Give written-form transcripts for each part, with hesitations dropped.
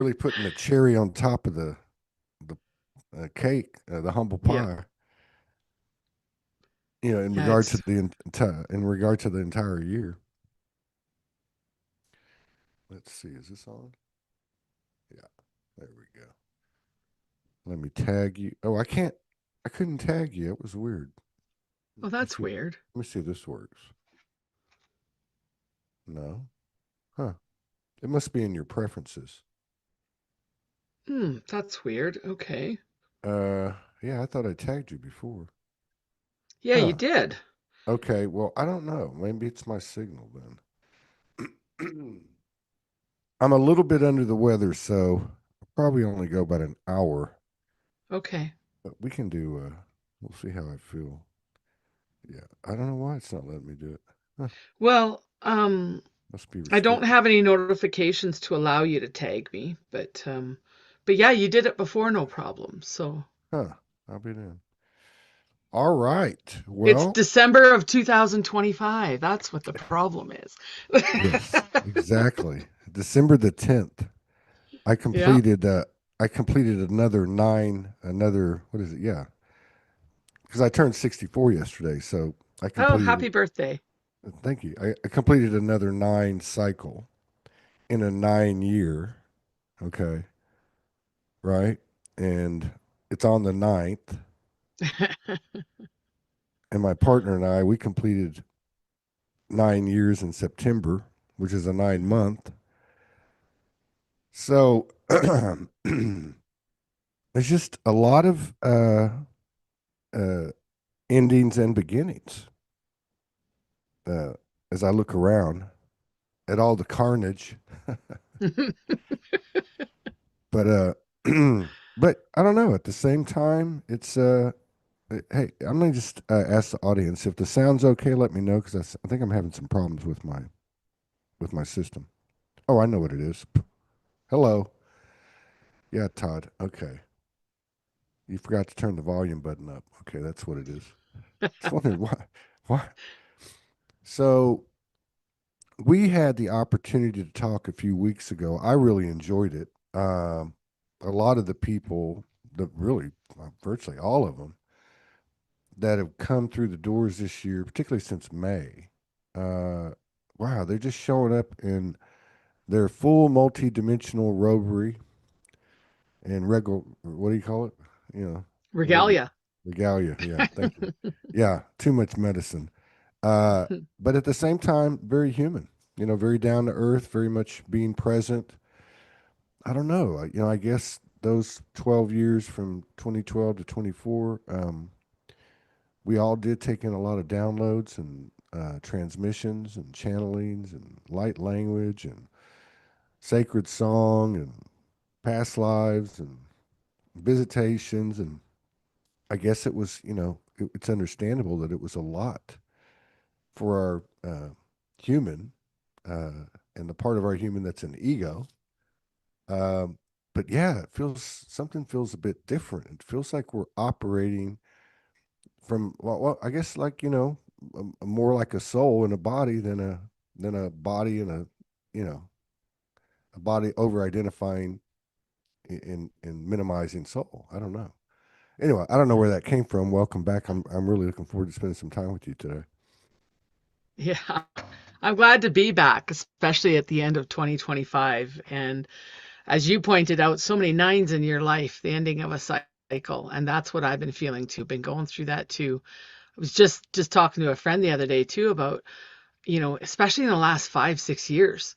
really putting the cherry on top of the cake, the humble Yeah. pie. You know, in Yeah, regard to it's the in regard to the entire year. Let's see, is this on? Yeah, there we go. Let me tag you. Oh, I can't. I couldn't tag you. It was weird. well, Let me that's see. weird. Let me see if this works. No, huh? It must be in your preferences. That's weird. Okay. Uh, yeah, I thought I tagged you before. Yeah, you Huh? did. Okay. Well, I don't know. Maybe it's my signal then. I'm a little bit under the weather, so I'll probably only go about an hour. Okay. But we can do. We'll see how I feel. Yeah, I don't know why it's not letting me do it. Huh, Well, must be I don't restricted. have any notifications to allow you to tag me, but yeah, you did it before, no problem. So Huh? I'll be in. All right. it's Well, December of 2025. That's what the problem is. yes, exactly. December the 10th. I Yeah. completed. I completed another nine. Another. What is it? Yeah, because I turned 64 yesterday, so I Oh, completed. happy birthday. Thank you. I completed another nine cycle in a 9 year. Okay, right, and it's on the ninth. And my partner and I, we completed 9 years in September, which is a 9 month. So there's just a lot of uh, endings and beginnings uh, as I look around at all the carnage. But but I don't know. At the same time, it's hey, I'm gonna just ask the audience if the sound's okay. Let me know because I think I'm having some problems with my system. Oh, I know what it is. Hello. Yeah, Todd. Okay. You forgot to turn the volume button up. Okay, that's what it is. Just wondering why. Why? So we had the opportunity to talk a few weeks ago. I really enjoyed it. A lot of the people, the really virtually all of them that have come through the doors this year, particularly since May, uh, wow, they're just showing up in their full multi-dimensional robery and regal. What do you call it? You know, reg, Regalia. regalia. Yeah, thank you. Yeah, too much medicine. Uh, but at the same time, very human. You know, very down to earth, very much being present. I don't know. I guess those 12 years from 2012 to 24, we all did take in a lot of downloads and transmissions and channelings and light language and sacred song and past lives and visitations. And I guess it was, it's understandable that it was a lot for our human uh, and the part of our human that's an ego. Um, but yeah, something feels a bit different. It feels like we're operating from I guess like more like a soul in a body than a body and a you know a body over identifying in minimizing soul. I don't know. Anyway, I don't know where that came from. Welcome back. I'm really looking forward to spending some time with you today. Yeah. I'm glad to be back, especially at the end of 2025. And as you pointed out, so many nines in your life, the ending of a cycle. And that's what I've been feeling too. Been going through that too. I was just talking to a friend the other day too about, especially in the last 5, 6 years.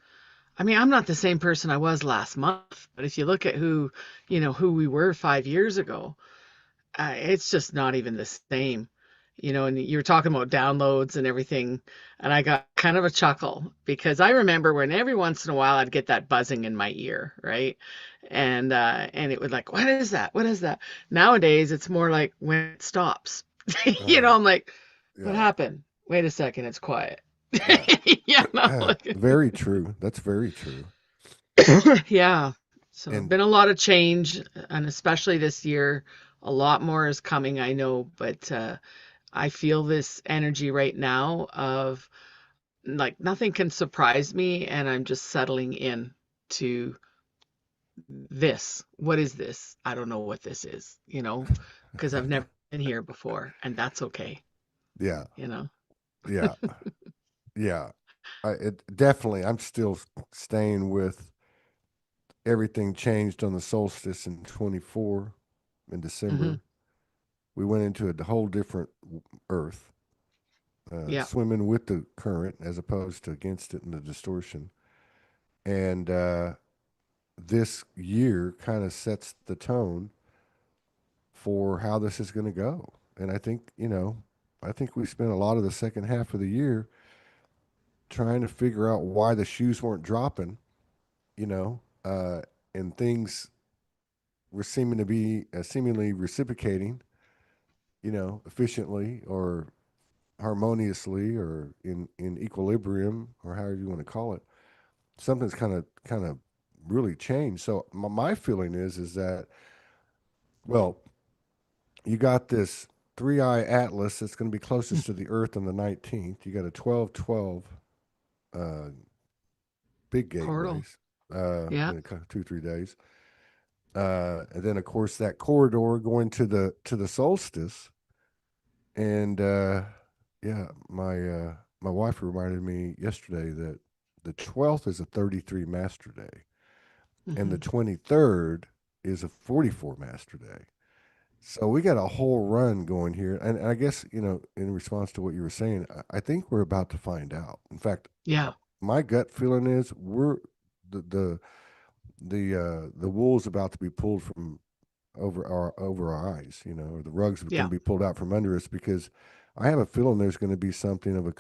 I mean, I'm not the same person I was last month, but if you look at who we were 5 years ago, it's just not even the same. And you were talking about downloads and everything, and I got kind of a chuckle because I remember when every once in a while I'd get that buzzing in my ear, right? And it would like, what is that? What is that? Nowadays, it's more like when it stops. Uh, I'm like, what yeah, happened? Wait a second, it's quiet. yeah, Yeah, no, like, very true. That's very true. yeah. So And been a lot of change, and especially this year, a lot more is coming, I know, but I feel this energy right now of like nothing can surprise me, and I'm just settling in to this. What is this? I don't know what this is, because I've never been here before, and that's okay, Yeah, you know. yeah, yeah. Definitely. I'm still staying with everything changed on the solstice in 24 in Hmm. December. We went into a whole different Earth, Yeah. swimming with the current as opposed to against it in the distortion. And this year kind of sets the tone for how this is going to go. And I think we spent a lot of the second half of the year trying to figure out why the shoes weren't dropping, you know, and things were seeming to be seemingly reciprocating, efficiently or harmoniously or in equilibrium or however you want to call it. Something's kind of really changed. So my feeling is that, well, you got this three-eye atlas that's going to be closest to the Earth on the 19th. You got a 12-12 uh, big Portal. gateways Yeah. in 2 3 days, and then of course that corridor going to the solstice. And yeah, my wife reminded me yesterday that the 12th is a 33 master day, and the Hmm. 23rd is a 44 master day. So we got a whole run going here, and I guess in response to what you were saying, I think we're about to find out. In fact, Yeah. my gut feeling is we're the the wool's about to be pulled from over our eyes, or the rugs are going Yeah. to be pulled out from under us because I have a feeling there's going to be something of a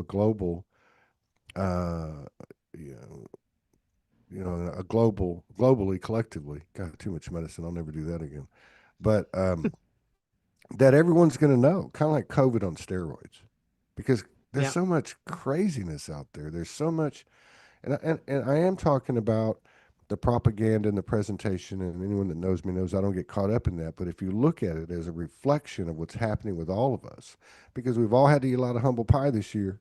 global, uh, you know, a globally collectively. Got too much medicine. I'll never do that again. But that everyone's going to know, kind of like COVID on steroids, because there's Yeah. so much craziness out there. There's so much, and I am talking about the propaganda and the presentation. And anyone that knows me knows I don't get caught up in that. But if you look at it as a reflection of what's happening with all of us, because we've all had to eat a lot of humble pie this year,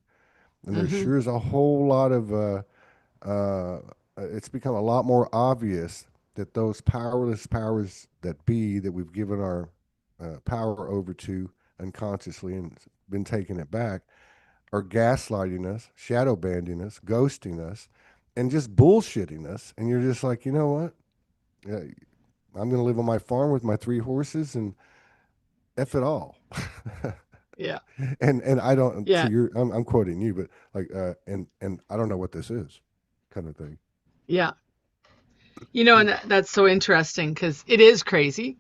and there Hmm. sure is a whole lot of uh, it's become a lot more obvious that those powerless powers that be that we've given our power over to unconsciously and been taking it back are gaslighting us, shadow banding us, ghosting us, and just bullshitting us. And you're just like, you know what? Yeah, I'm going to live on my farm with my three horses and F it all. Yeah. And I don't, to Yeah. your, I'm quoting you, but like, and I don't know what this is, kind of thing. Yeah. And that's so interesting because it is crazy.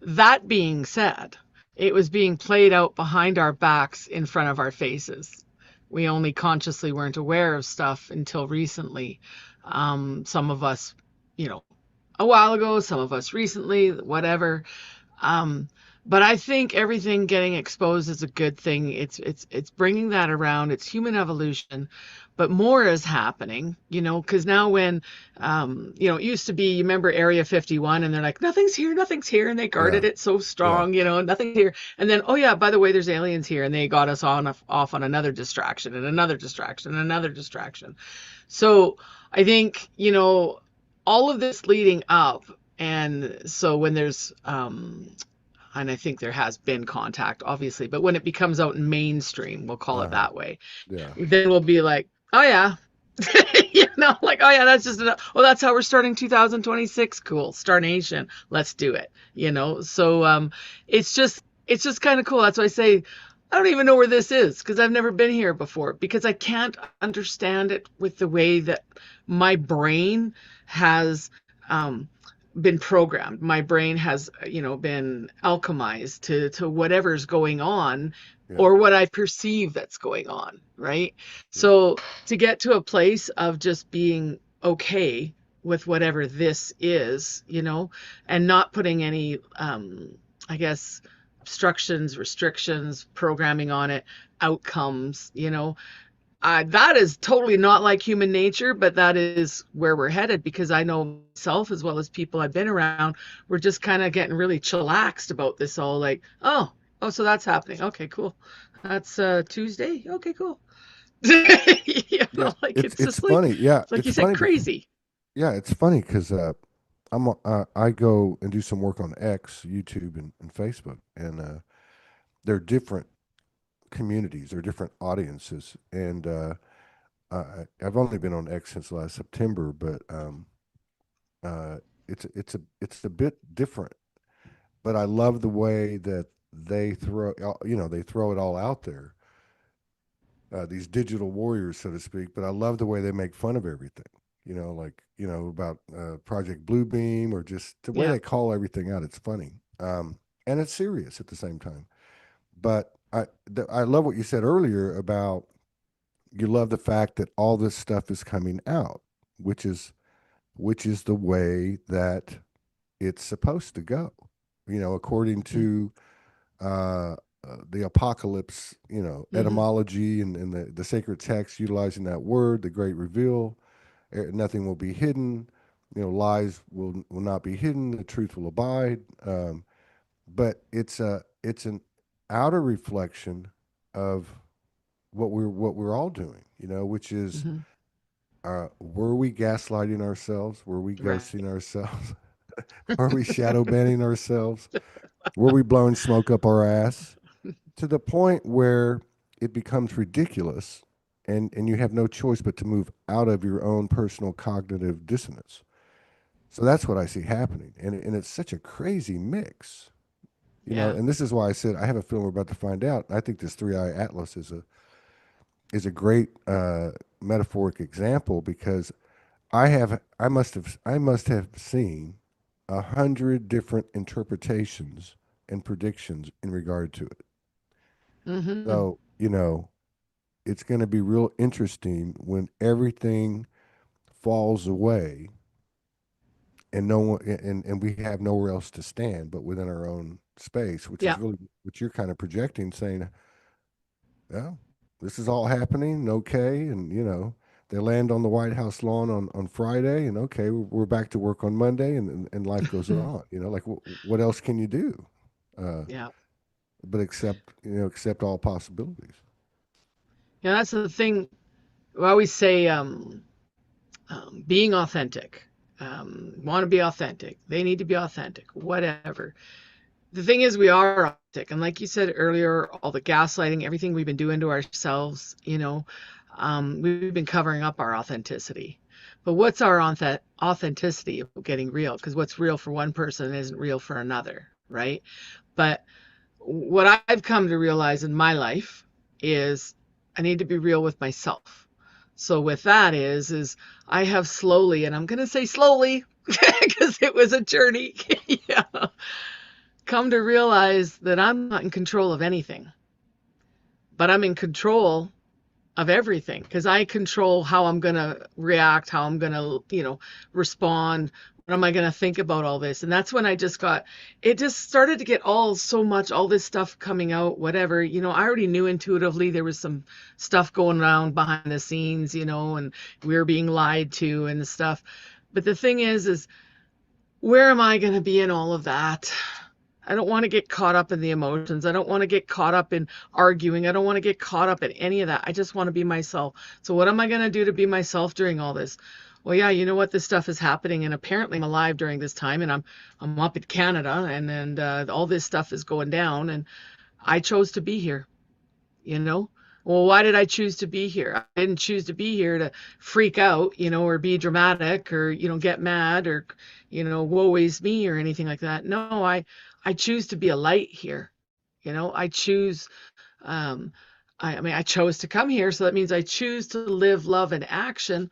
That being said, it was being played out behind our backs in front of our faces. We only consciously weren't aware of stuff until recently. Some of us, you know, a while ago, some of us recently, whatever. Um, but I think everything getting exposed is a good thing. It's bringing that around. It's human evolution, but more is happening. Because now when, it used to be, you remember Area 51, and they're like, nothing's here, and they guarded Yeah. it so Yeah. strong, nothing's here, and then, oh yeah, by the way, there's aliens here, and they got us on off on another distraction and another distraction and another distraction. So I think, all of this leading up, and so when there's, and I think there has been contact, obviously, but when it becomes out in mainstream, we'll call Uh it huh. that way, Yeah. then we'll be like, oh yeah, like, oh yeah, that's just enough. Well, that's how we're starting 2026. Cool. Star Nation. Let's do it. So it's just kind of cool. That's why I say I don't even know where this is because I've never been here before because I can't understand it with the way that my brain has um been programmed. My brain has, been alchemized to whatever's going on Yeah. or what I perceive that's going on, right? Yeah. So to get to a place of just being okay with whatever this is, and not putting any, I guess, obstructions, restrictions, programming on it, outcomes, that is totally not like human nature, but that is where we're headed because I know myself as well as people I've been around, we're just kind of getting really chillaxed about this all like, oh, so that's happening. Okay, cool. That's Tuesday. Okay, cool. Yeah. Like It's it's it's just like funny. Yeah. it's like It's you said, funny because crazy. Yeah, it's funny because I go and do some work on X, YouTube, and Facebook, and they're different communities, they're different audiences, and I've only been on X since last September, but uh, it's a bit different. But I love the way that they throw it all out there, these digital warriors, so to speak. But I love the way they make fun of everything. Like about Project Bluebeam, or just the way Yeah. they call everything out. It's funny, and it's serious at the same time. But I love what you said earlier about you love the fact that all this stuff is coming out, which is which is the way that it's supposed to go. According Mm, to the apocalypse, mhm. etymology and the sacred text utilizing that word, the great reveal, nothing will be hidden. Lies will not be hidden. The truth will abide. But it's an outer reflection of what we're all doing. Which is, Mhm. were we gaslighting ourselves? Were we Right. ghosting ourselves? Were we shadow banning ourselves? Were we blowing smoke up our ass? To the point where it becomes ridiculous, and you have no choice but to move out of your own personal cognitive dissonance. So that's what I see happening. And it's such a crazy mix. Yeah. And this is why I said I have a feeling we're about to find out. I think this three eye atlas is a great metaphoric example, because I must have seen 100 different interpretations and predictions in regard to it. Mhm. So, it's going to be real interesting when everything falls away, and no one and we have nowhere else to stand but within our own space, which is Yeah. really what you're kind of projecting, saying, "Yeah, this is all happening, okay." And they land on the White House lawn on Friday, and okay, we're back to work on Monday, and life goes on. Like what else can you do? Uh, Yeah. but accept all possibilities. Yeah, that's the thing. We always say being authentic. Want to be authentic. They need to be authentic. Whatever. The thing is, we are authentic, and like you said earlier, all the gaslighting, everything we've been doing to ourselves, we've been covering up our authenticity. But what's our authenticity of getting real? Because what's real for one person isn't real for another, right? But what I've come to realize in my life is I need to be real with myself. So with that is I have slowly, and I'm going to say slowly because it was a journey, yeah, come to realize that I'm not in control of anything, but I'm in control of everything because I control how I'm going to react, how I'm going to, respond. What am I going to think about all this? And that's when it just started to get all this stuff coming out, whatever. I already knew intuitively there was some stuff going around behind the scenes, and we were being lied to and stuff. But the thing is where am I going to be in all of that? I don't want to get caught up in the emotions. I don't want to get caught up in arguing. I don't want to get caught up in any of that. I just want to be myself. So, what am I going to do to be myself during all this? Well, yeah, you know what? This stuff is happening, and apparently I'm alive during this time, and I'm up in Canada, and all this stuff is going down, and I chose to be here you know well, why did I choose to be here? I didn't choose to be here to freak out, or be dramatic, or get mad, or woe is me, or anything like that. No, I choose to be a light here. I choose. Um i, I mean, I chose to come here, so that means I choose to live love and action.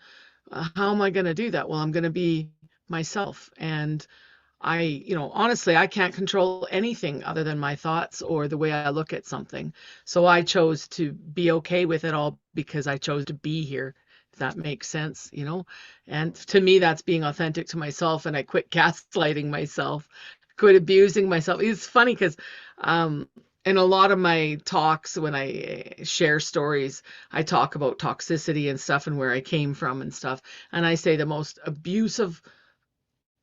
How am I going to do that? Well, I'm going to be myself. And honestly, I can't control anything other than my thoughts or the way I look at something. So I chose to be okay with it all because I chose to be here, if that makes sense. And to me, that's being authentic to myself. And I quit gaslighting myself, quit abusing myself. It's funny because, in a lot of my talks, when I share stories, I talk about toxicity and stuff and where I came from and stuff. And I say the most abusive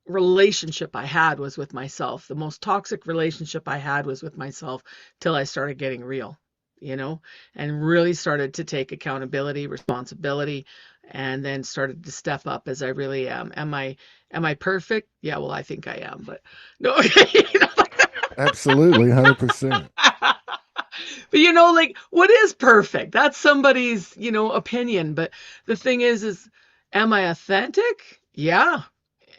relationship I had was with myself. The most toxic relationship I had was with myself till I started getting real, you know, and really started to take accountability, responsibility, and then started to step up as I really am. Am I perfect? Yeah, well, I think I am, but no. Absolutely, 100%. But like, what is perfect? That's somebody's, opinion. But the thing is, am I authentic? Yeah.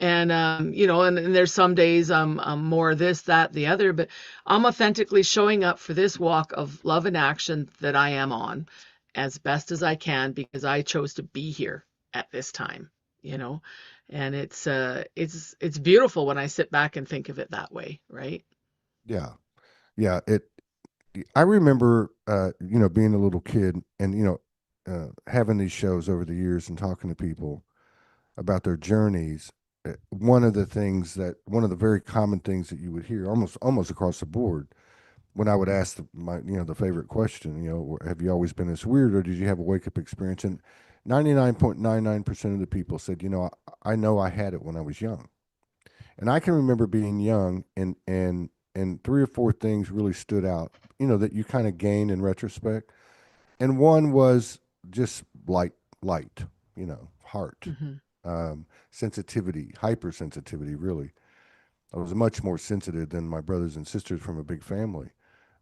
And and there's some days I'm more this, that, the other, but I'm authentically showing up for this walk of love and action that I am on as best as I can because I chose to be here at this time, you know. And it's beautiful when I sit back and think of it that way, right? Yeah. Yeah, I remember being a little kid and having these shows over the years and talking to people about their journeys. One of the very common things that you would hear almost across the board when I would ask the favorite question, have you always been this weird or did you have a wake up experience? And 99.99% of the people said, I know I had it when I was young. And I can remember being young and three or four things really stood out, that you kind of gain in retrospect. And one was just light, heart, Hmm. sensitivity, hypersensitivity, really. I was much more sensitive than my brothers and sisters from a big family.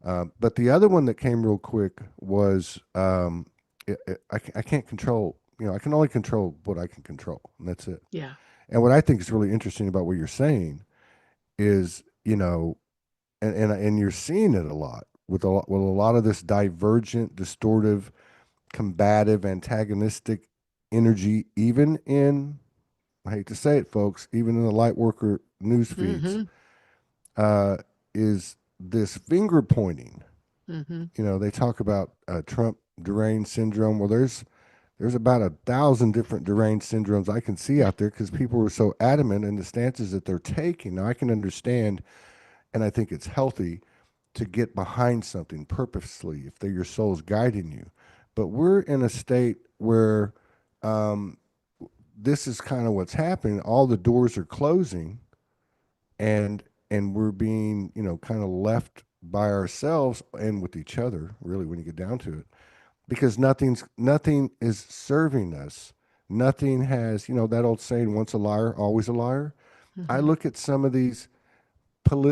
But the other one that came real quick was I can't control, I can only control what I can control, and that's it. Yeah. And what I think is really interesting about what you're saying is, and you're seeing it a lot with a lot of this divergent, distortive, combative, antagonistic energy, even in, I hate to say it, folks, even in the light worker news feeds, Hmm. uh, is this finger pointing. Hmm. They talk about Trump deranged syndrome. Well, there's about 1,000 different deranged syndromes I can see out there because people are so adamant in the stances that they're taking. Now, I can understand, and I think it's healthy to get behind something purposely if your soul's guiding you. But we're in a state where um, this is kind of what's happening. All the doors are closing, and we're being kind of left by ourselves and with each other. Really, when you get down to it, because nothing is serving us. Nothing has, that old saying, once a liar, always a liar. I Hmm. look at some of these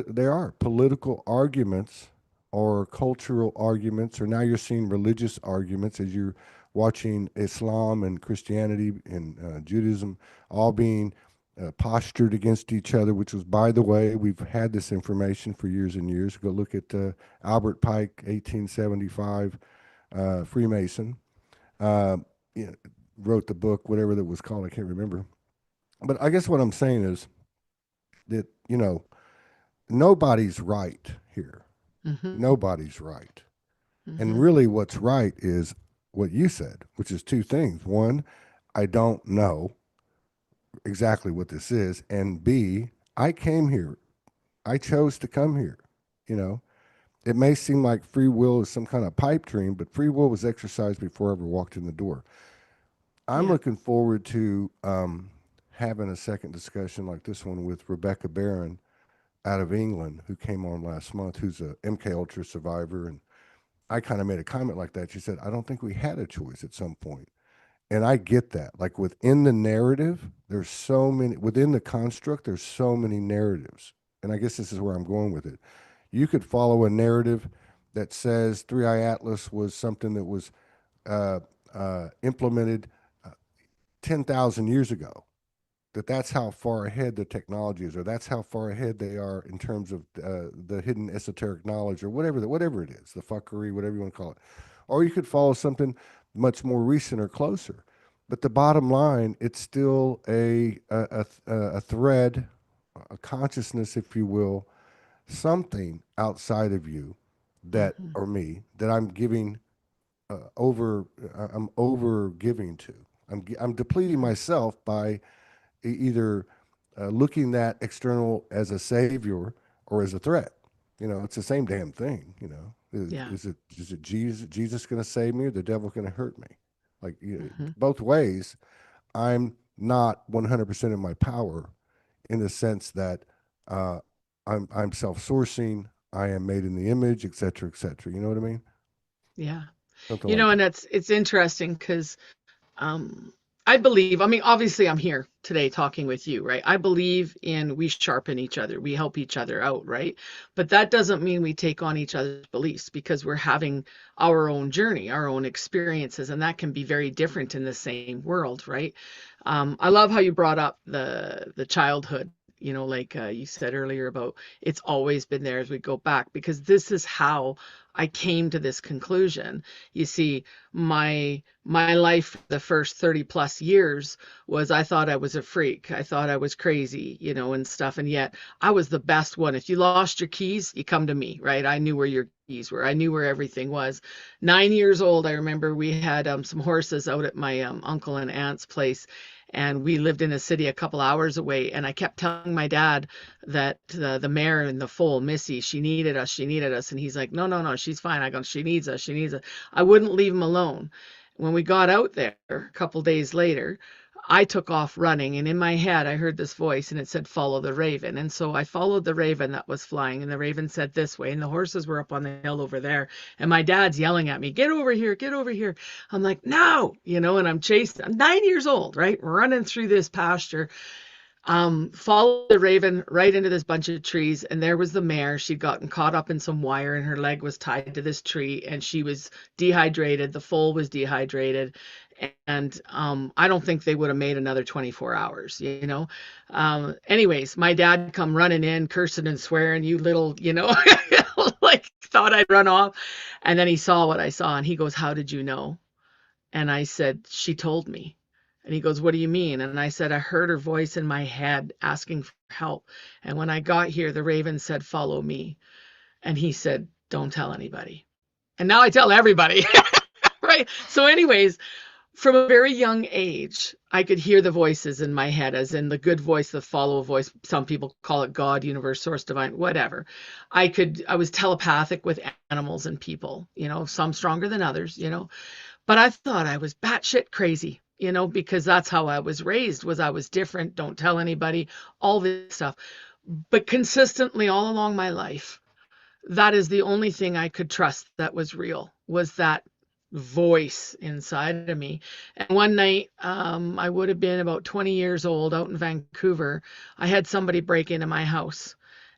there are political arguments or cultural arguments, or now you're seeing religious arguments as you're watching Islam and Christianity and Judaism all being postured against each other, which was, by the way, we've had this information for years and years. Go look at Albert Pike, 1875, Freemason. Uh, you know, wrote the book, whatever that was called, I can't remember. But I guess what I'm saying is that, nobody's right here. Hmm. Nobody's right. And Hmm. really, what's right is what you said, which is two things. One, I don't know exactly what this is. And B, I came here. I chose to come here. You know, it may seem like free will is some kind of pipe dream, but free will was exercised before I ever walked in the door. I'm Yeah. looking forward to having a second discussion like this one with Rebecca Barron out of England, who came on last month, who's a MK Ultra survivor. And I kind of made a comment like that. She said, I don't think we had a choice at some point. And I get that. Like within the narrative, there's so many, within the construct, there's so many narratives. And I guess this is where I'm going with it. You could follow a narrative that says Three Eye Atlas was something that was uh, implemented uh, 10,000 years ago, that's how far ahead the technology is, or that's how far ahead they are in terms of the hidden esoteric knowledge, or whatever it is, the fuckery, whatever you want to call it. Or you could follow something much more recent or closer. But the bottom line, it's still a thread, a consciousness, if you will, something outside of you that, Hmm. or me, that I'm giving I'm over giving to. I'm depleting Hmm. myself by either looking at external as a savior or as a threat. It's the same damn thing. Yeah. Is it Jesus going to save me or the devil going to hurt me? Like, Hmm. both ways, I'm not 100% in my power in the sense that uh, I'm self-sourcing. I am made in the image, et cetera, et cetera. You know what I mean? Yeah. Something like And that. it's interesting because um I believe, I mean, obviously I'm here today talking with you, right? I believe in we sharpen each other, we help each other out, right? But that doesn't mean we take on each other's beliefs because we're having our own journey, our own experiences, and that can be very different in the same world, right? I love how you brought up the childhood, like you said earlier about it's always been there as we go back, because this is how I came to this conclusion. You see, my life the first 30 plus years was I thought I was a freak. I thought I was crazy, and stuff. And yet I was the best one. If you lost your keys, you come to me, right? I knew where your keys were. I knew where everything was. 9 years old, I remember we had some horses out at my uncle and aunt's place. And we lived in a city a couple hours away. And I kept telling my dad that the mare in the foal, Missy, she needed us. She needed us. And he's like, no, no, no, she's fine. I go, she needs us. She needs us. I wouldn't leave him alone. When we got out there a couple days later, I took off running, and in my head, I heard this voice, and it said, "Follow the raven." And so I followed the raven that was flying, and the raven said this way, and the horses were up on the hill over there. And my dad's yelling at me, "Get over here, get over here." I'm like, "No," and I'm chasing. I'm 9 years old, right? Running through this pasture, followed the raven right into this bunch of trees, and there was the mare. She'd gotten caught up in some wire, and her leg was tied to this tree, and she was dehydrated. The foal was dehydrated, and I don't think they would have made another 24 hours. Anyways, my dad come running in, cursing and swearing, "You little," like thought I'd run off, and then he saw what I saw, and he goes, "How did you know?" And I said, "She told me." And he goes, "What do you mean?" And I said, "I heard her voice in my head asking for help. And when I got here, the raven said, 'Follow me.'" And he said, "Don't tell anybody." And now I tell everybody, right? So, anyways, from a very young age, I could hear the voices in my head, as in the good voice, the follow voice. Some people call it God, universe, source, divine, whatever. I was telepathic with animals and people, some stronger than others. But I thought I was batshit crazy, because that's how I was raised, was I was different, don't tell anybody, all this stuff. But consistently all along my life, that is the only thing I could trust that was real, was that voice inside of me. And one night, I would have been about 20 years old out in Vancouver. I had somebody break into my house,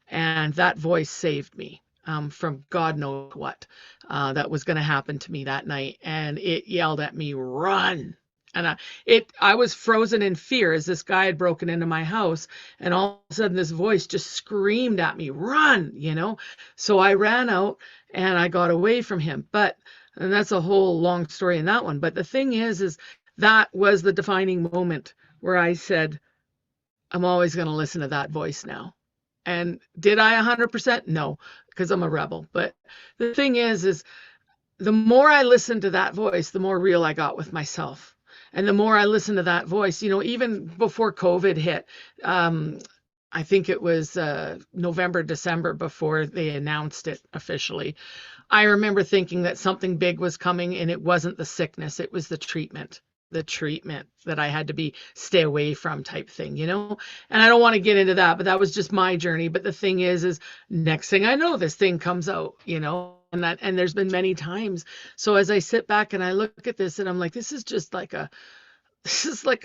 and that voice saved me from God knows what that was going to happen to me that night. And it yelled at me, "Run." And I was frozen in fear as this guy had broken into my house, and all of a sudden this voice just screamed at me, "Run." So I ran out and I got away from him. And that's a whole long story in that one. But the thing is that was the defining moment where I said, I'm always going to listen to that voice now. And did I 100%? No, because I'm a rebel. But the thing is the more I listened to that voice, the more real I got with myself. And the more I listened to that voice, even before COVID hit, I think it was November, December before they announced it officially. I remember thinking that something big was coming, and it wasn't the sickness, it was the treatment that I had to stay away from, type thing. And I don't want to get into that, but that was just my journey. But the thing is next thing I know, this thing comes out. And there's been many times. So as I sit back and I look at this, and I'm like, this is like a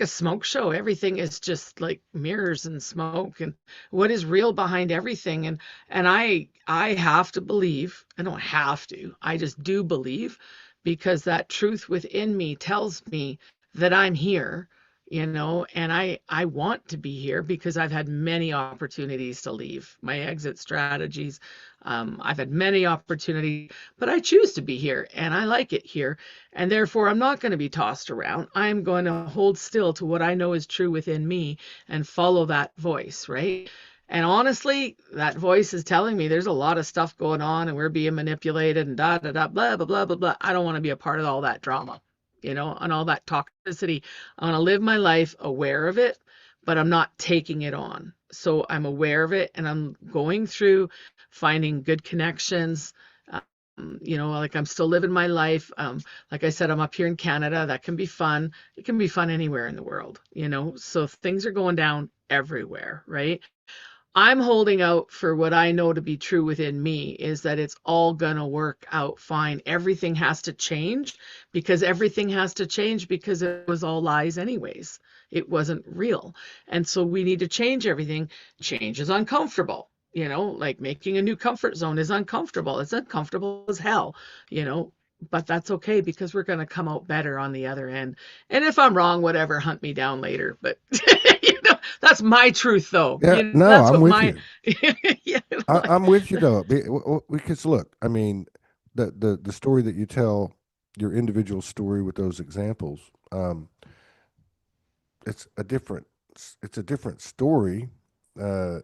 smoke show. Everything is just like mirrors and smoke, and what is real behind everything. And I have to believe. I don't have to. I just do believe, because that truth within me tells me that I'm here, and I want to be here because I've had many opportunities to leave. My exit strategies, I've had many opportunities, but I choose to be here, and I like it here. And therefore, I'm not going to be tossed around. I'm going to hold still to what I know is true within me and follow that voice, right? And honestly, that voice is telling me there's a lot of stuff going on, and we're being manipulated and da da da, blah blah blah blah blah. I don't want to be a part of all that drama, and all that toxicity. I want to live my life aware of it, but I'm not taking it on. So I'm aware of it, and I'm going through finding good connections. Like I'm still living my life. Like I said, I'm up here in Canada. That can be fun. It can be fun anywhere in the world. So things are going down everywhere, right? I'm holding out for what I know to be true within me is that it's all going to work out fine. Everything has to change because everything has to change because it was all lies, anyways. It wasn't real. And so we need to change everything. Change is uncomfortable. Like making a new comfort zone is uncomfortable. It's uncomfortable as hell, you know, but that's okay because we're going to come out better on the other end. And if I'm wrong, whatever, hunt me down later. But that's my truth, though. Yeah, no, That's I'm what with my you. yeah, I'm with you though, because look, I mean, the story that you tell, your individual story with those examples, it's a different, it's a different story, uh,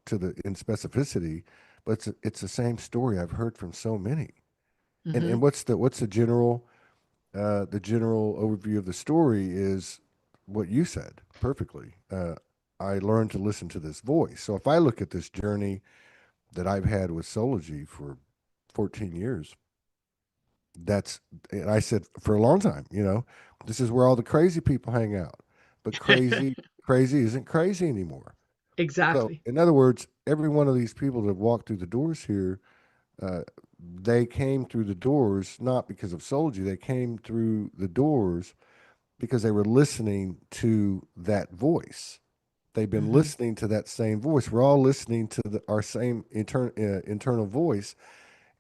to the in specificity, but it's the same story I've heard from so many. And hmm what's the general overview of the story is what you said perfectly. I learned to listen to this voice. So if I look at this journey that I've had with Soulogy for 14 years, that's, and I said for a long time, this is where all the crazy people hang out. But crazy isn't crazy anymore. So, exactly. in other words, every one of these people that have walked through the doors here, uh, they came through the doors not because of Soulogy. They came through the doors because they were listening to that voice. They've been hmm listening to that same voice. We're all listening to our same internal voice,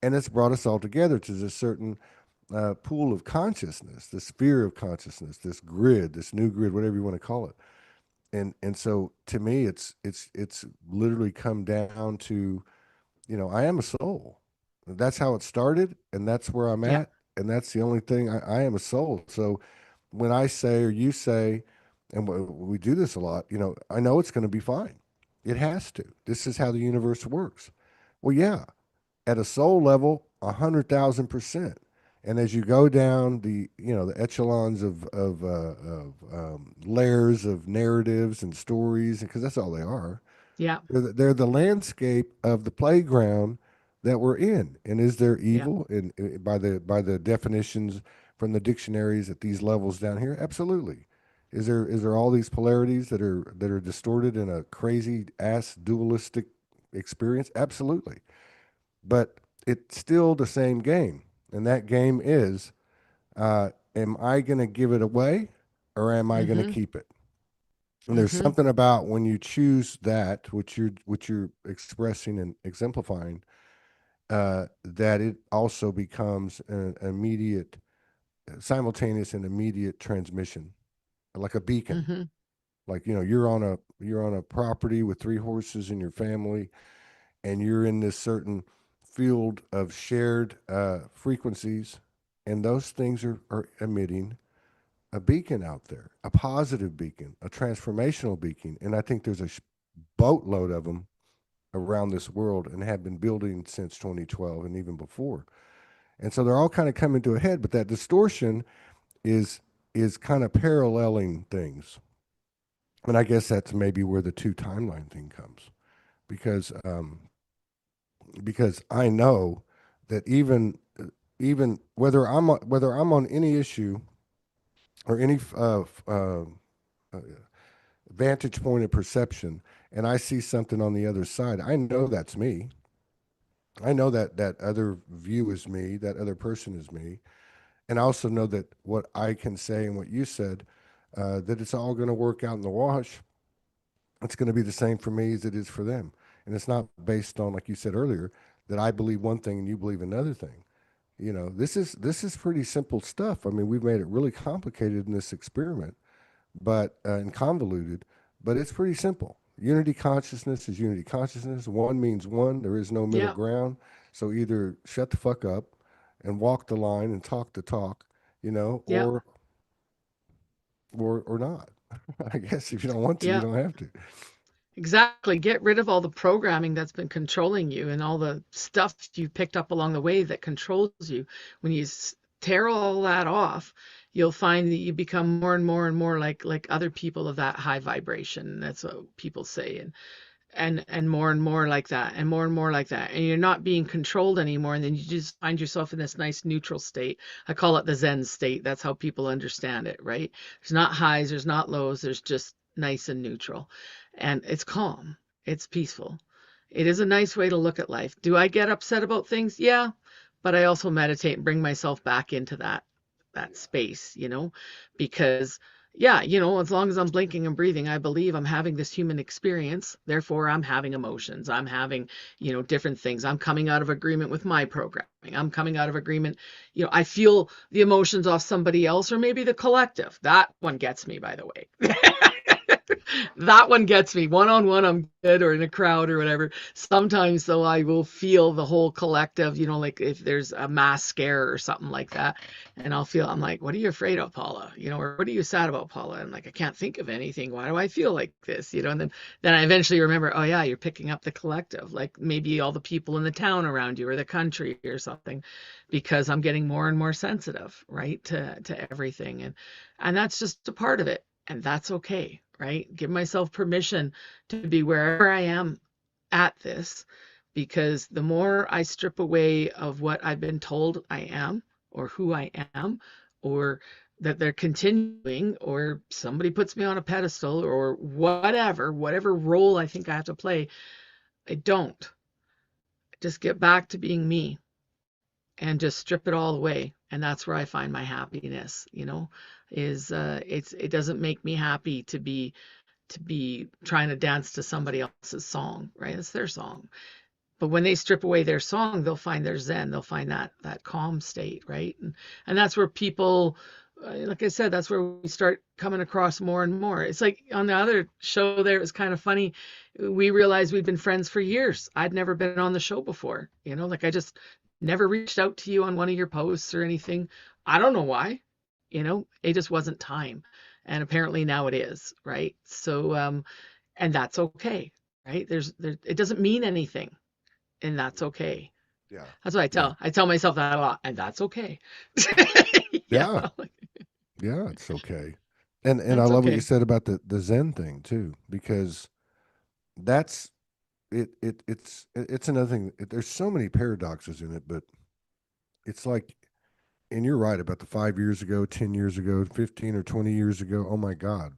and it's brought us all together to this certain pool of consciousness, this sphere of consciousness, this grid, this new grid, whatever you want to call it. And so to me, it's literally come down to, I am a soul. That's how it started, and that's where I'm Yeah. at, and that's the only thing. I am a soul. So when I say or you say, and we do this a lot, I know it's going to be fine. It has to. This is how the universe works. Well, yeah, at a soul level, 100,000%. And as you go down the echelons of layers of narratives and stories, because that's all they are, Yeah. they're the landscape of the playground that we're in. And is there Yeah. evil in by the definitions from the dictionaries at these levels down here? Absolutely. Is there all these polarities that are distorted in a crazy ass dualistic experience? Absolutely. But it's still the same game, and that game is, am I going to give it away or am I going to hmm keep it? And there's hmm something about when you choose that, which you're expressing and exemplifying, that it also becomes an immediate, simultaneous and immediate transmission, like a beacon. hmm Like you're on a property with three horses in your family, and you're in this certain field of shared frequencies, and those things are emitting a beacon out there, a positive beacon, a transformational beacon. And I think there's a boatload of them around this world and have been building since 2012 and even before. And so they're all kind of coming to a head, but that distortion is is kind of paralleling things. And I guess that's maybe where the two timeline thing comes, because I know that even whether I'm on any issue or any vantage point of perception, and I see something on the other side, I know that's me. I know that that other view is me, that other person is me, and I also know that what I can say and what you said, that it's all going to work out in the wash. It's going to be the same for me as it is for them, and it's not based on, like you said earlier, that I believe one thing and you believe another thing. This is pretty simple stuff. I mean, we've made it really complicated in this experiment, but and convoluted, but it's pretty simple. Unity consciousness is unity consciousness. One means one. There is no middle Yeah. ground. So either shut the fuck up and walk the line and talk the talk, Yeah. or not. I guess if you don't want to, you Yeah. don't have to. Exactly. Get rid of all the programming that's been controlling you and all the stuff you picked up along the way that controls you. When you tear all that off, you'll find that you become more and more and more like other people of that high vibration. That's what people say. And more like that, and more like that, and you're not being controlled anymore, and then you just find yourself in this nice neutral state. I call it the Zen state. That's how people understand it, right? There's not highs, there's not lows, there's just nice and neutral, and it's calm. It's peaceful. It is a nice way to look at life. Do I get upset about things? Yeah, but I also meditate and bring myself back into that space, because yeah, as long as I'm blinking and breathing, I believe I'm having this human experience. Therefore, I'm having emotions. I'm having, different things. I'm coming out of agreement with my programming. I'm coming out of agreement. I feel the emotions off somebody else or maybe the collective. That one gets me, by the way. That one gets me. One on one, I'm good, or in a crowd or whatever. Sometimes, though, I will feel the whole collective, like if there's a mass scare or something like that. And I'm like, what are you afraid of, Paula? Or what are you sad about, Paula? And like, I can't think of anything. Why do I feel like this? And then I eventually remember, oh, yeah, you're picking up the collective, like maybe all the people in the town around you or the country or something, because I'm getting more and more sensitive, right, to everything. And that's just a part of it. And that's okay, right? Give myself permission to be wherever I am at this, because the more I strip away of what I've been told I am or who I am, or that they're continuing, or somebody puts me on a pedestal or whatever role I think I have to play, I don't. Just get back to being me and just strip it all away. And that's where I find my happiness, is it doesn't make me happy to be trying to dance to somebody else's song, right? It's their song. But when they strip away their song, they'll find their zen. They'll find that calm state, right? And that's where people, like I said, that's where we start coming across more and more. It's like on the other show there, it was kind of funny. We realized we'd been friends for years. I'd never been on the show before, like I just never reached out to you on one of your posts or anything. I don't know why, it just wasn't time. And apparently now it is, right? So, and that's okay, right? It doesn't mean anything, and that's okay. Yeah. That's what I Yeah. tell myself that a lot, and that's okay. Yeah, Yeah. Yeah. It's okay. And I that's love what you okay. said about the Zen thing too, because that's it's another thing. There's so many paradoxes in it, but it's like, and you're right about the 5 years ago, 10 years ago, 15 or 20 years ago. Oh my God,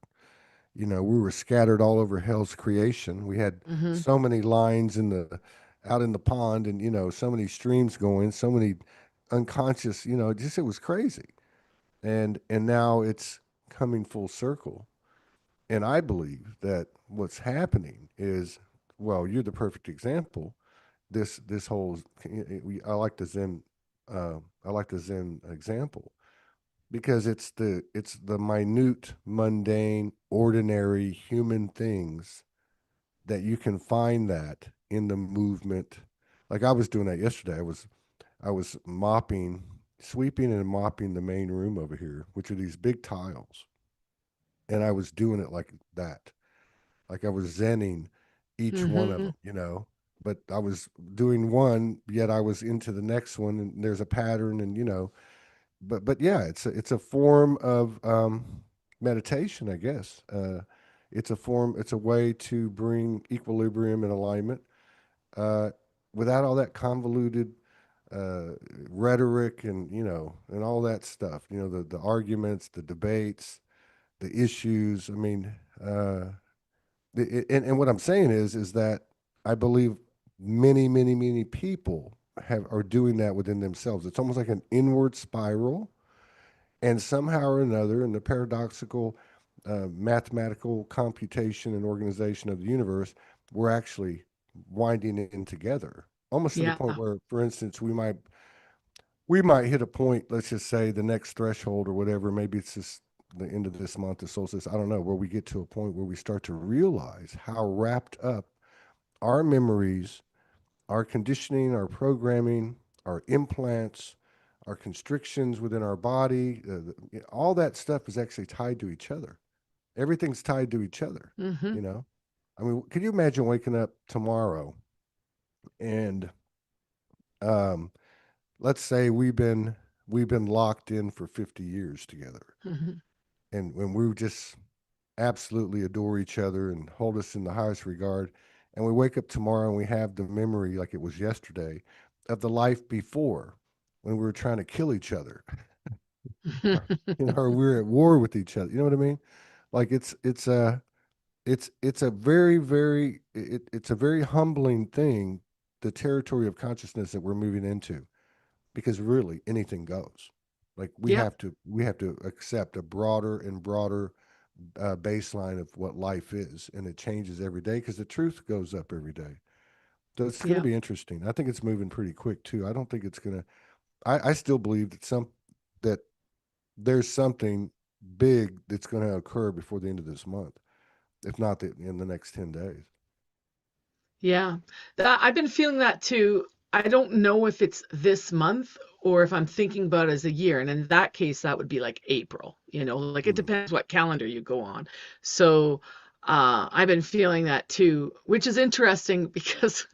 we were scattered all over hell's creation. We had Hmm. so many lines out in the pond, and so many streams going, so many unconscious. It was crazy, and now it's coming full circle. And I believe that what's happening is, well, you're the perfect example. This whole, I like the Zen, I like the Zen example because it's the minute, mundane, ordinary human things that you can find that in the movement. Like I was doing that yesterday. I was mopping, sweeping and mopping the main room over here, which are these big tiles, and I was doing it like that, like I was zenning each one of Hmm. them. But I was doing one, yet I was into the next one, and there's a pattern, and but yeah, it's a form of meditation, I guess. It's a way to bring equilibrium and alignment uh, without all that convoluted uh, rhetoric and all that stuff. The arguments, the debates, the issues. I mean, and what I'm saying is that I believe many, many, many people are doing that within themselves. It's almost like an inward spiral, and somehow or another, in the paradoxical mathematical computation and organization of the universe, we're actually winding it in together, almost to the Yeah. point where, for instance, we might hit a point. Let's just say the next threshold or whatever. Maybe it's just the end of this month, the solstice. I don't know, where we get to a point where we start to realize how wrapped up our memories, our conditioning, our programming, our implants, our constrictions within our body, all that stuff is actually tied to each other. Everything's tied to each other, Hmm. you know? I mean, could you imagine waking up tomorrow and um, let's say we've been locked in for 50 years together, Hmm. and when we just absolutely adore each other and hold us in the highest regard, and we wake up tomorrow and we have the memory like it was yesterday of the life before when we were trying to kill each other, or, or we we're at war with each other. You know what I mean? Like it's it's a very it's a very humbling thing, the territory of consciousness that we're moving into, because really anything goes. Like Yeah. we have to accept a broader and broader baseline of what life is, and it changes every day because the truth goes up every day. So it's going to Yeah. be interesting. I think it's moving pretty quick too. I don't think it's going to. I still believe that that there's something big that's going to occur before the end of this month, if not in the next 10 days. Yeah. I've been feeling that too. I don't know if it's this month or if I'm thinking about it as a year. And in that case, that would be like April, like it Mm. depends what calendar you go on. So I've been feeling that too, which is interesting because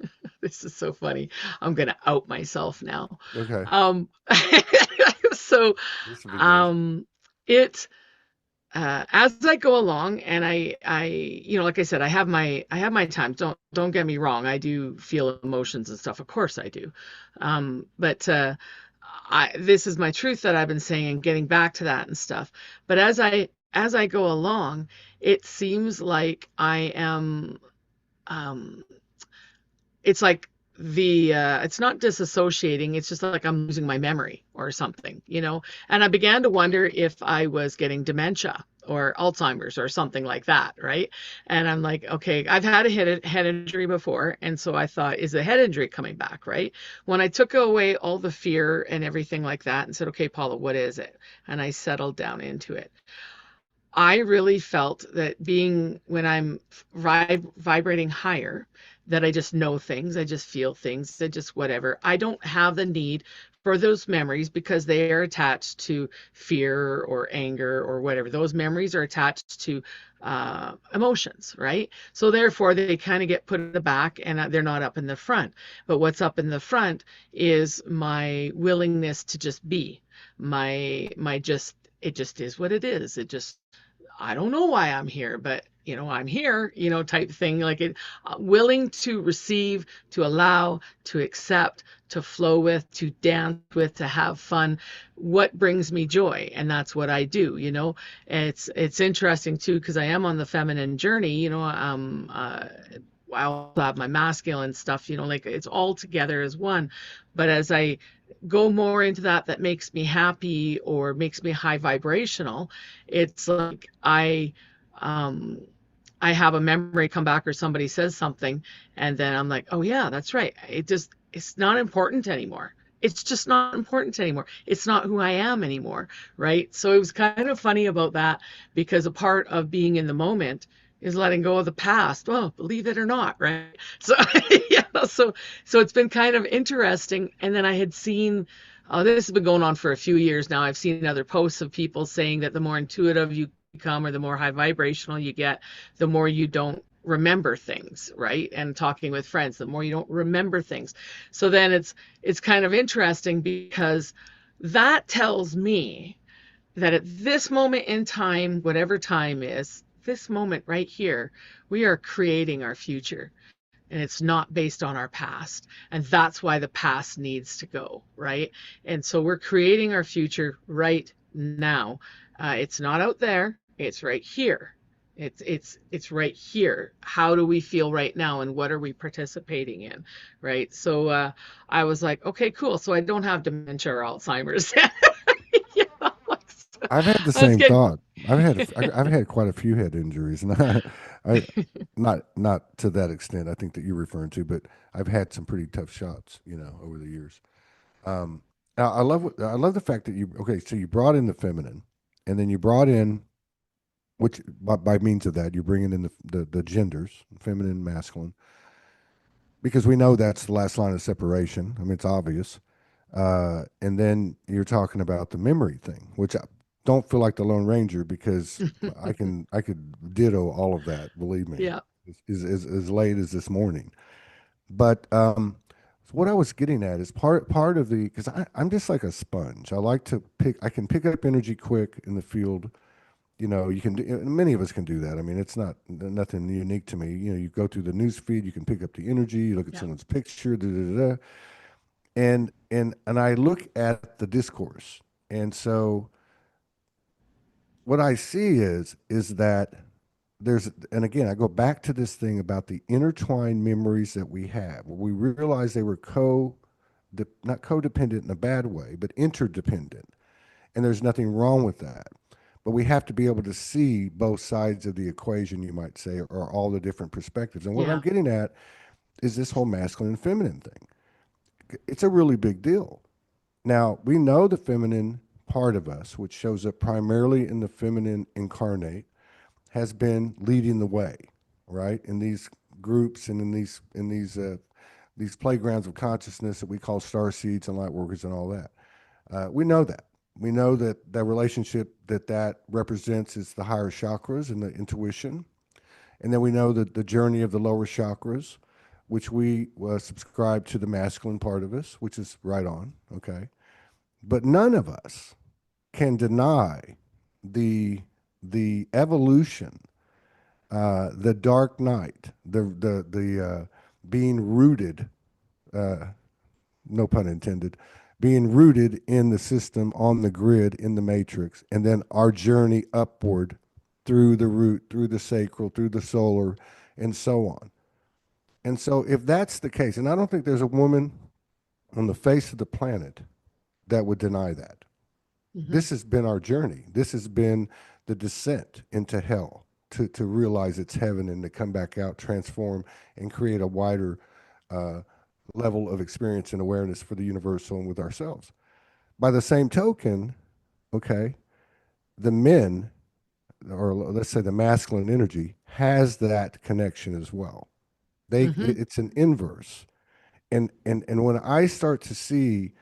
this is so funny. I'm going to out myself now. Okay, Um, so this will be good. um, it as I go along, and like I said, I have my times. Don't get me wrong. I do feel emotions and stuff. Of course I do. But this is my truth that I've been saying and getting back to that and stuff. But as I go along, it seems like I am. Um, it's like it's not disassociating, it's just like I'm losing my memory or something. And I began to wonder if I was getting dementia or Alzheimer's or something like that, right? And I'm like, okay, I've had a head injury before, and so I thought, is the head injury coming back, right? When I took away all the fear and everything like that and said, okay, Paula, what is it? And I settled down into it. I really felt that being when I'm vibrating higher, that I just know things, I just feel things, I just whatever. I don't have the need for those memories because they are attached to fear or anger or whatever. Those memories are attached to emotions, right? So therefore, they kind of get put in the back and they're not up in the front. But what's up in the front is my willingness to just be, my just it just is what it is. It just I don't know why I'm here, but I'm here, type thing. Like it, willing to receive, to allow, to accept, to flow with, to dance with, to have fun. What brings me joy, and that's what I do. It's interesting too because I am on the feminine journey. I also have my masculine stuff. Like it's all together as one. But as I go more into that makes me happy or makes me high vibrational, it's like um I have a memory come back or somebody says something and then I'm like, "Oh yeah, that's right." It's not important anymore. It's just not important anymore. It's not who I am anymore, right? So it was kind of funny about that because a part of being in the moment is letting go of the past. Well, believe it or not, right? So yeah, so it's been kind of interesting. And then I had seen this has been going on for a few years now. I've seen other posts of people saying that the more intuitive you become or the more high vibrational you get, the more you don't remember things, right? And talking with friends, the more you don't remember things. So then it's kind of interesting because that tells me that at this moment in time, whatever time is, this moment right here, we are creating our future and it's not based on our past. And that's why the past needs to go, right? And so we're creating our future right now. It's not out there, it's right here. It's right here. How do we feel right now and what are we participating in, right? So I was like, okay, cool. So I don't have dementia or Alzheimer's. Yeah, I've had the I was same getting thought. I've had quite a few head injuries, and I not to that extent. I think that you're referring to, but I've had some pretty tough shots, over the years. Um, I love the fact that you okay. So you brought in the feminine, and then you brought in which by means of that you're bringing in the genders, feminine, masculine, because we know that's the last line of separation. I mean, it's obvious. And then you're talking about the memory thing, which I don't feel like the Lone Ranger because I could ditto all of that. Believe me, yeah. as late as this morning. But what I was getting at is part of the because I'm just like a sponge. I like to pick. I can pick up energy quick in the field. You can do, many of us can do that. I mean, it's not nothing unique to me. You go through the news feed, you can pick up the energy. You look at Yeah. someone's picture, da, da, da, da, and I look at the discourse, and so what I see is that and again, I go back to this thing about the intertwined memories that we have, where we realize they were not codependent in a bad way, but interdependent. And there's nothing wrong with that. But we have to be able to see both sides of the equation, you might say, or all the different perspectives. And what I'm Yeah. getting at is this whole masculine and feminine thing. It's a really big deal. Now, we know the feminine part of us, which shows up primarily in the feminine incarnate, has been leading the way, right? In these groups and in these playgrounds of consciousness that we call star seeds and light workers and all that. We know that. We know that the relationship that represents is the higher chakras and the intuition. And then we know that the journey of the lower chakras, which we subscribe to the masculine part of us, which is right on, okay? But none of us can deny the evolution, the dark night, the being rooted, uh, no pun intended, being rooted in the system, on the grid, in the matrix, and then our journey upward through the root, through the sacral, through the solar, and so on. And so, if that's the case, and I don't think there's a woman on the face of the planet that would deny that. Hmm. This has been our journey. This has been the descent into hell to realize it's heaven and to come back out, transform, and create a wider uh, level of experience and awareness for the universal and with ourselves. By the same token, okay, the men, or let's say the masculine energy, has that connection as well. Hmm. It's an inverse. And when I start to see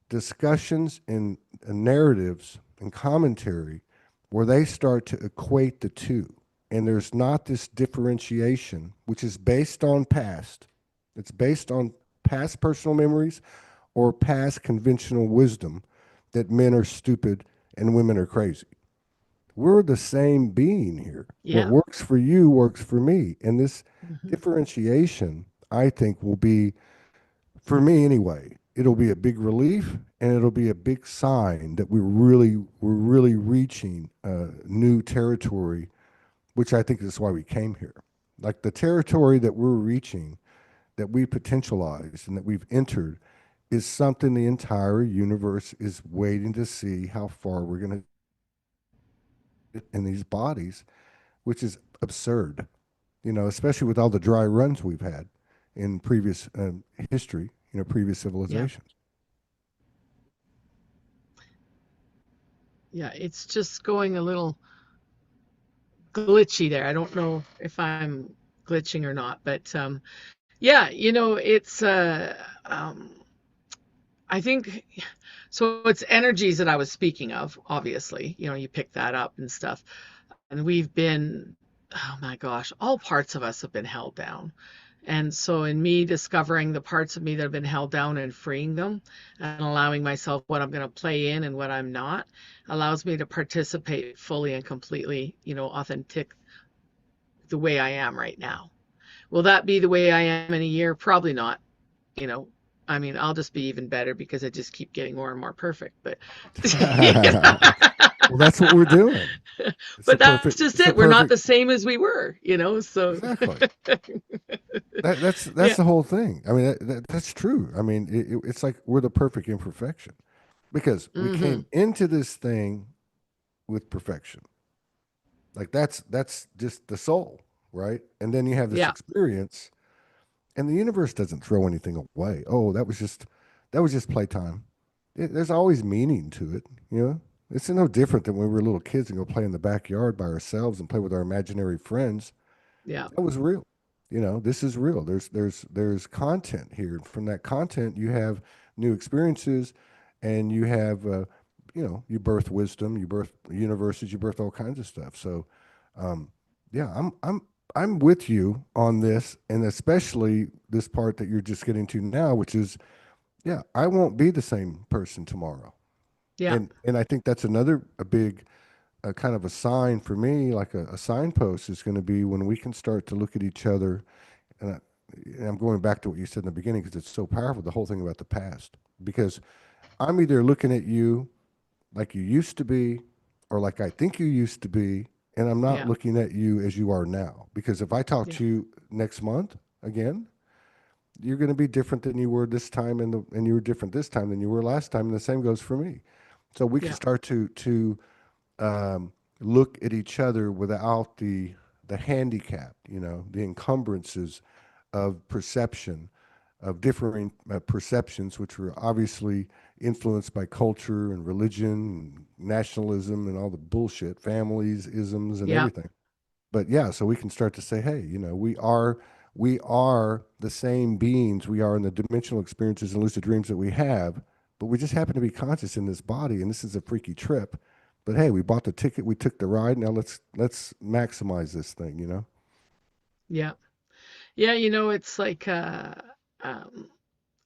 discussions and narratives and commentary where they start to equate the two. And there's not this differentiation, which is based on past. It's based on past personal memories or past conventional wisdom that men are stupid and women are crazy. We're the same being here. What Yeah. works for you works for me. And this Hmm. differentiation, I think, will be, for me anyway, it'll be a big relief and it'll be a big sign that we're really reaching new territory, which I think is why we came here. Like the territory that we're reaching, that we potentialized and that we've entered, is something the entire universe is waiting to see how far we're going to in these bodies, which is absurd. Especially with all the dry runs we've had in previous history, previous Yeah. civilizations. Yeah. It's just going a little glitchy there. I don't know if I'm glitching or not, but yeah, it's I think so. It's energies that I was speaking of, obviously. You picked that up and stuff. And we've been, oh my gosh, all parts of us have been held down. And so, in me discovering the parts of me that have been held down and freeing them and allowing myself what I'm going to play in and what I'm not allows me to participate fully and completely, authentic the way I am right now. Will that be the way I am in a year? Probably not. You know, I mean, I'll just be even better because I just keep getting more and more perfect. But, Well, that's what we're doing. It's a but that's perfect. just It's a it. We're not perfect. the same as we were. So, Exactly. That's yeah. the whole thing. I mean, that's true. I mean, it's like we're the perfect imperfection because we Hmm. came into this thing with perfection. Like that's just the soul, right? And then you have this Yeah. experience, and the universe doesn't throw anything away. Oh, that was just playtime. There's always meaning to it. It's no different than when we were little kids and go play in the backyard by ourselves and play with our imaginary friends. Yeah. That was real. This is real. There's content here. From that content, you have new experiences, and you have you birth wisdom, you birth universes, you birth all kinds of stuff. So, um, yeah, I'm with you on this, and especially this part that you're just getting to now, which is, yeah, I won't be the same person tomorrow, Yeah. and I think that's another a big kind of a sign for me, like a signpost is going to be when we can start to look at each other. And, I, and I'm going back to what you said in the beginning because it's so powerful, the whole thing about the past. Because I'm either looking at you like you used to be or like I think you used to be. And I'm not Yeah. looking at you as you are now. Because if I talk Yeah. to you next month again, you're going to be different than you were this time, and you were different this time than you were last time, and the same goes for me. So we can Yeah. start to um, look at each other without the handicap, the encumbrances of perception, of differing perceptions, which were obviously influenced by culture and religion and nationalism and all the bullshit, families, isms, and Yeah. everything. But yeah, so we can start to say, hey, we are the same beings we are in the dimensional experiences and lucid dreams that we have, but we just happen to be conscious in this body, and this is a freaky trip. But hey, we bought the ticket, we took the ride. Now let's maximize this thing. Yeah. Yeah. It's like um,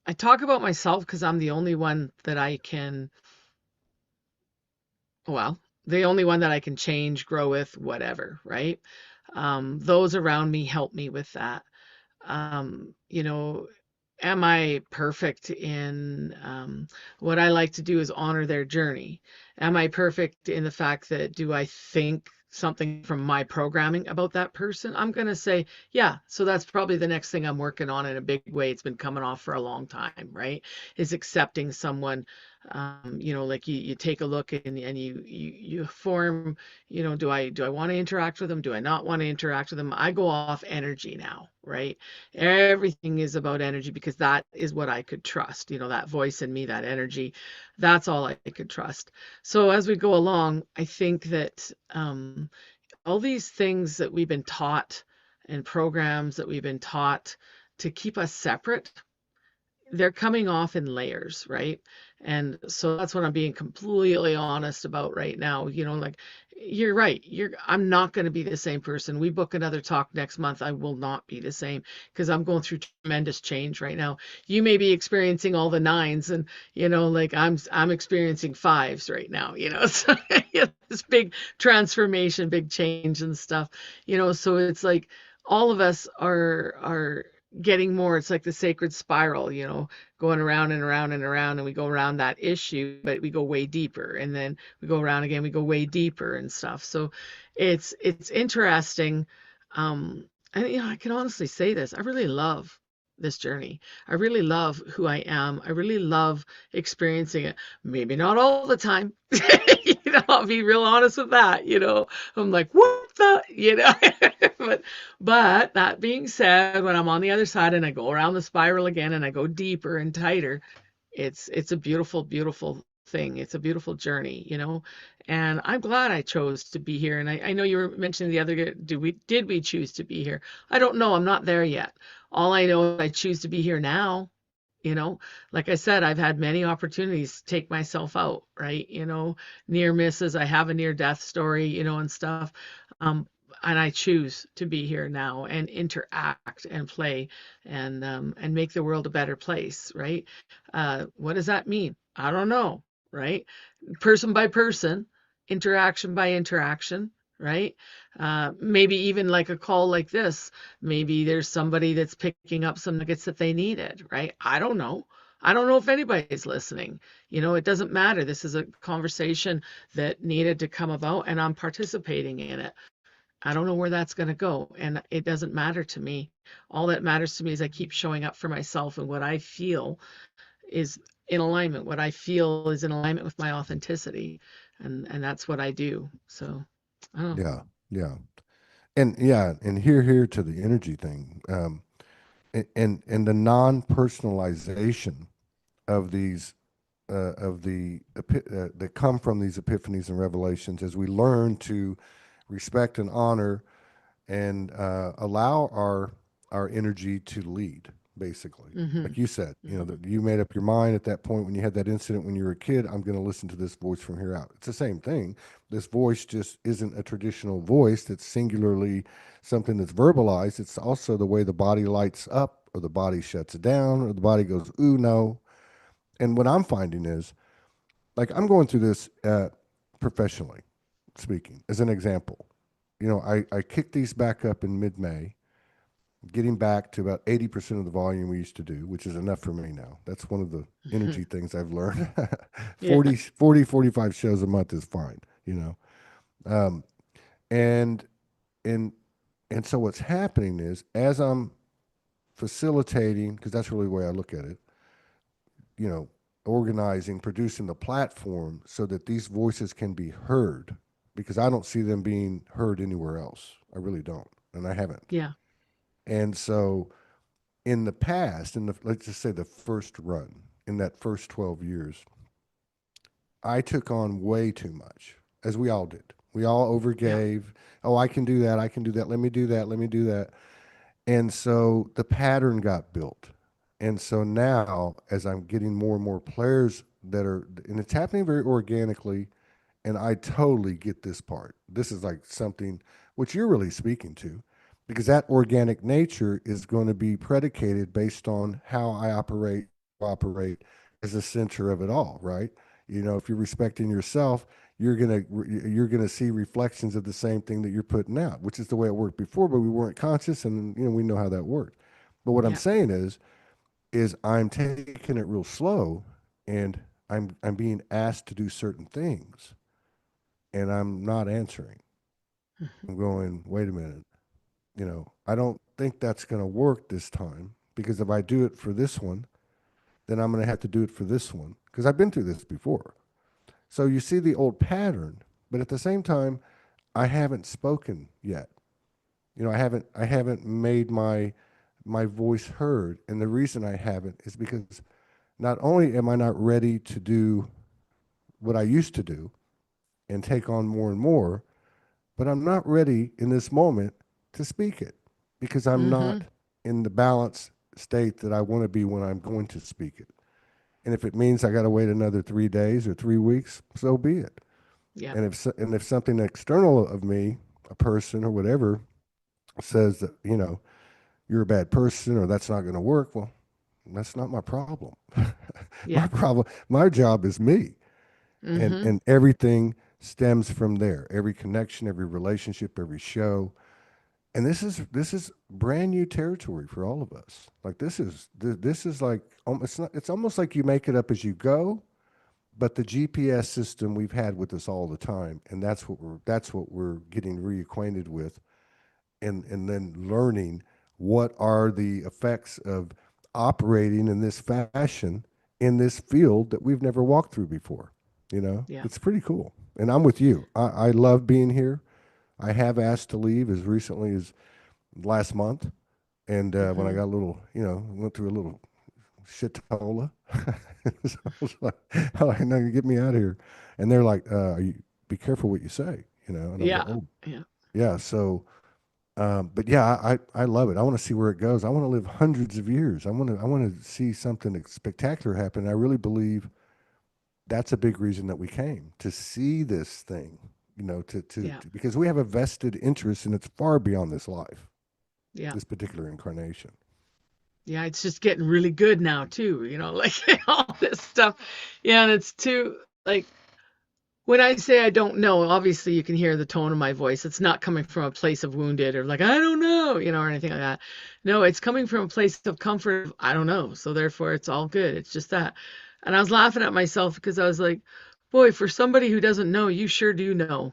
I talk about myself because I'm the only one that I can, well, the only one that I can change, grow with, whatever, right? Those around me help me with that. You know, am I perfect in what I like to do is honor their journey? Am I perfect in the fact that do I think something from my programming about that person? I'm going to say, yeah. So that's probably the next thing I'm working on in a big way. It's been coming off for a long time, right? Is accepting someone. Like you take a look and you form, do I want to interact with them? Do I not want to interact with them? I go off energy now, right? Everything is about energy because that is what I could trust. That voice in me, that energy, that's all I could trust. So as we go along, I think that all these things that we've been taught and programs that we've been taught to keep us separate, they're coming off in layers, right? And so that's what I'm being completely honest about right now. Like you're right. I'm not going to be the same person. We book another talk next month. I will not be the same because I'm going through tremendous change right now. You may be experiencing all the nines and like I'm experiencing fives right now, So yeah, this big transformation, big change and stuff. So it's like all of us are getting more. It's like the sacred spiral, going around and around and around, and we go around that issue, but we go way deeper, and then we go around again, we go way deeper and stuff. So it's interesting. And I can honestly say this, I really love this journey. I really love who I am. I really love experiencing it. Maybe not all the time. I'll be real honest with that. I'm like, what the, but that being said, when I'm on the other side and I go around the spiral again and I go deeper and tighter, it's a beautiful, beautiful thing. It's a beautiful journey. And I'm glad I chose to be here. And I know you were mentioning the other, did we choose to be here? I don't know. I'm not there yet. All I know is I choose to be here now. You know, like I said, I've had many opportunities to take myself out, right? Near misses. I have a near death story, and stuff. Um, and I choose to be here now and interact and play and make the world a better place, right? What does that mean? I don't know, right? Person by person, interaction by interaction, right? Maybe even like a call like this, maybe there's somebody that's picking up some nuggets that they needed, right? I don't know. I don't know if anybody's listening. It doesn't matter. This is a conversation that needed to come about, and I'm participating in it. I don't know where that's going to go, and it doesn't matter to me. All that matters to me is I keep showing up for myself, and what I feel is in alignment. What I feel is in alignment with my authenticity, and that's what I do. So, I don't know. Yeah, yeah, and here to the energy thing, and the non-personalization of these that come from these epiphanies and revelations as we learn to respect and honor and allow our energy to lead, basically. Mm-hmm. Like you said, Mm-hmm. that you made up your mind at that point when you had that incident when you were a kid. I'm going to listen to this voice from here out. It's the same thing. This voice just isn't a traditional voice that's singularly something that's verbalized. It's also the way the body lights up or the body shuts down or the body goes, ooh, no. And what I'm finding is, like, I'm going through this professionally speaking, as an example. I kicked these back up in mid May, getting back to about 80% of the volume we used to do, which is enough for me now. That's one of the energy things I've learned. Yeah. 40, 45 shows a month is fine. Um, And and and so what's happening is, as I'm facilitating, because that's really the way I look at it, you know, organizing, producing the platform so that these voices can be heard, because I don't see them being heard anywhere else. I really don't, and I haven't. Yeah. And so in the past, in the, let's just say the first run, in that first 12 years, I took on way too much, as we all did. We all Yeah. overgave. Oh, I can do that. I can do that. Let me do that. Let me do that. And so the pattern got built. And so now, as I'm getting more and more players that are, and it's happening very organically, and I totally get this part. This is like something which you're really speaking to, because that organic nature is going to be predicated based on how I operate as the center of it all, right? You know, if you're respecting yourself, you're gonna see reflections of the same thing that you're putting out, which is the way it worked before, but we weren't conscious, and we know how that worked. But what I'm Yeah. saying is I'm taking it real slow, and I'm being asked to do certain things, and I'm not answering. Mhm. I'm going, wait a minute, I don't think that's going to work this time, because if I do it for this one, then I'm going to have to do it for this one, because I've been through this before. So you see the old pattern, but at the same time, I haven't spoken yet. I haven't made my voice heard, and the reason I haven't is because not only am I not ready to do what I used to do and take on more and more, but I'm not ready in this moment to speak it, because I'm not Mhm. in the balanced state that I want to be when I'm going to speak it. And if it means I got to wait another 3 days or 3 weeks, so be it. Yeah. And if something external of me, a person or whatever, says that you're a bad person or that's not going to work, well, that's not my problem. my Yeah. problem, my job is me, and Mhm. and everything stems from there. Every connection, every relationship, every show, and this is brand new territory for all of us. Like this is like, it's almost like you make it up as you go, but the GPS system we've had with us all the time, and that's what we're getting reacquainted with, and then learning what are the effects of operating in this fashion in this field that we've never walked through before. Yeah. It's pretty cool, and I'm with you. I love being here. I have asked to leave as recently as last month, and when I Mhm. got a little, went through a little shitola. So I was like, "Oh, no, you get me out of here." And they're like, be careful what you say, And I was like, Yeah. "Oh, Yeah. yeah." So, but yeah, I love it. I want to see where it goes. I want to live hundreds of years. I want to see something spectacular happen. I really believe that's a big reason that we came to see this thing. Yeah. Because we have a vested interest, and it's far beyond this life, Yeah. this particular incarnation. Yeah, it's just getting really good now too, like all this stuff. Yeah, and it's too like when I say I don't know, obviously you can hear the tone of my voice. It's not coming from a place of wounded or like I don't know, or anything like that. No, it's coming from a place of comfort. I don't know. So therefore it's all good. It's just that. And I was laughing at myself because I was like, boy, for somebody who doesn't know, you sure do know.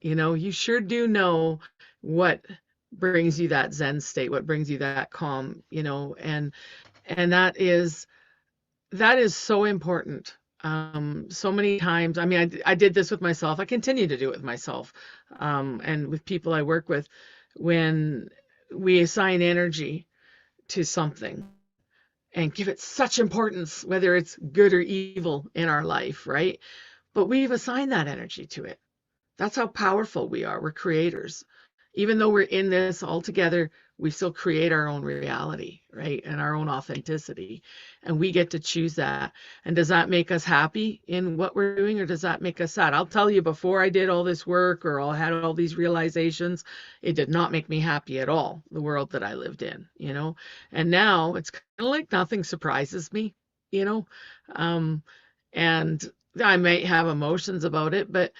You sure do know what brings you that Zen state, what brings you that calm, and that is so important. So many times, I mean, I did this with myself. I continue to do it with myself, and with people I work with. When we assign energy to something and give it such importance, whether it's good or evil in our life, right? But we've assigned that energy to it. That's how powerful we are. We're creators. Even though we're in this all together, we still create our own reality, right? And our own authenticity. And we get to choose that. And does that make us happy in what we're doing or does that make us sad? I'll tell you, before I did all this work or I had all these realizations, it did not make me happy at all, the world that I lived in. And now it's kind of like nothing surprises me, you know? Um, and I might have emotions about it, but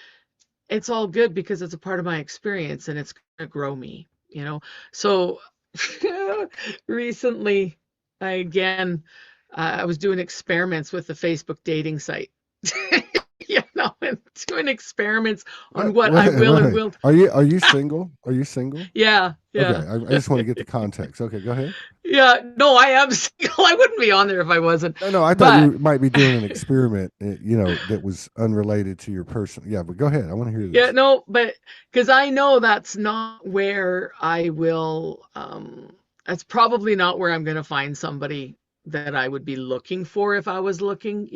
it's all good because it's a part of my experience and it's going to grow me. So recently, I was doing experiments with the Facebook dating site, and doing experiments on What? what I Wait, will and wait. will. Are you single? Are you single? Yeah, Okay, yeah. I just want to get the context. Okay, go ahead. Yeah, no, I am single. I wouldn't be on there if I wasn't. No, no, I thought But you might be doing an experiment, that was unrelated to your person. Yeah, but go ahead. I want to hear yeah, this. no, but because I know that's not where I will, that's probably not where I'm going to find somebody that I would be looking for if I was looking.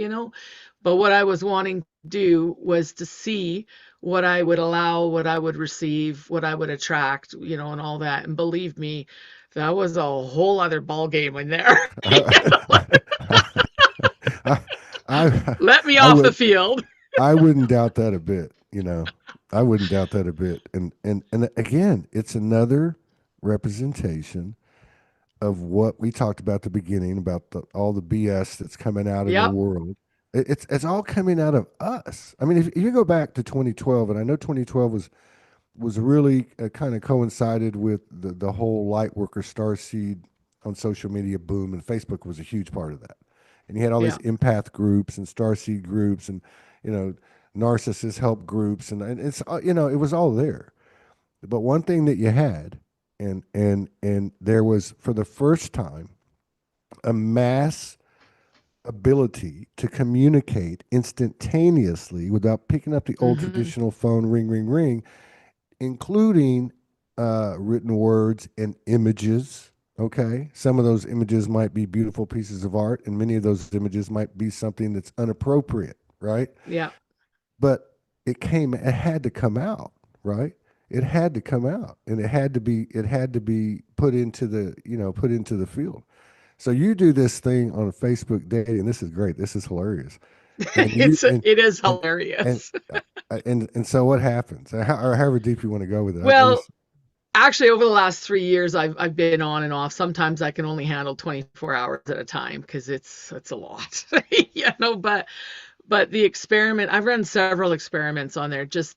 But what I was wanting to do was to see what I would allow, what I would receive, what I would attract, and all that. And believe me, that was a whole other ball game in there. I, I, Let me I off the would, field. I wouldn't doubt that a bit. I wouldn't doubt that a bit. And again, it's another representation of what we talked about at the beginning about all the BS that's coming out in the Yep. world. It's all coming out of us. I mean, if you go back to 2012, and I know 2012 was really kind of coincided with the whole light worker starseed on social media boom, and Facebook was a huge part of that. And you had all these Yeah. empath groups and starseed groups, and you know narcissist help groups, and it's it was all there. But one thing that you had, and there was for the first time a mass ability to communicate instantaneously without picking up the old Hmm. traditional phone, ring, ring, ring, including written words and images. Okay. Some of those images might be beautiful pieces of art, and many of those images might be something that's inappropriate, right? Yeah. But it had to come out, right? It had to come out, and it had to be put into the field. So you do this thing on Facebook dating. This is great. This is hilarious. And you It is and and hilarious. and so what happens? Or however deep you want to go with it. I Well, just actually, over the last 3 years, I've been on and off. Sometimes I can only handle 24 hours at a time because it's a lot, But the experiment, I've run several experiments on there, just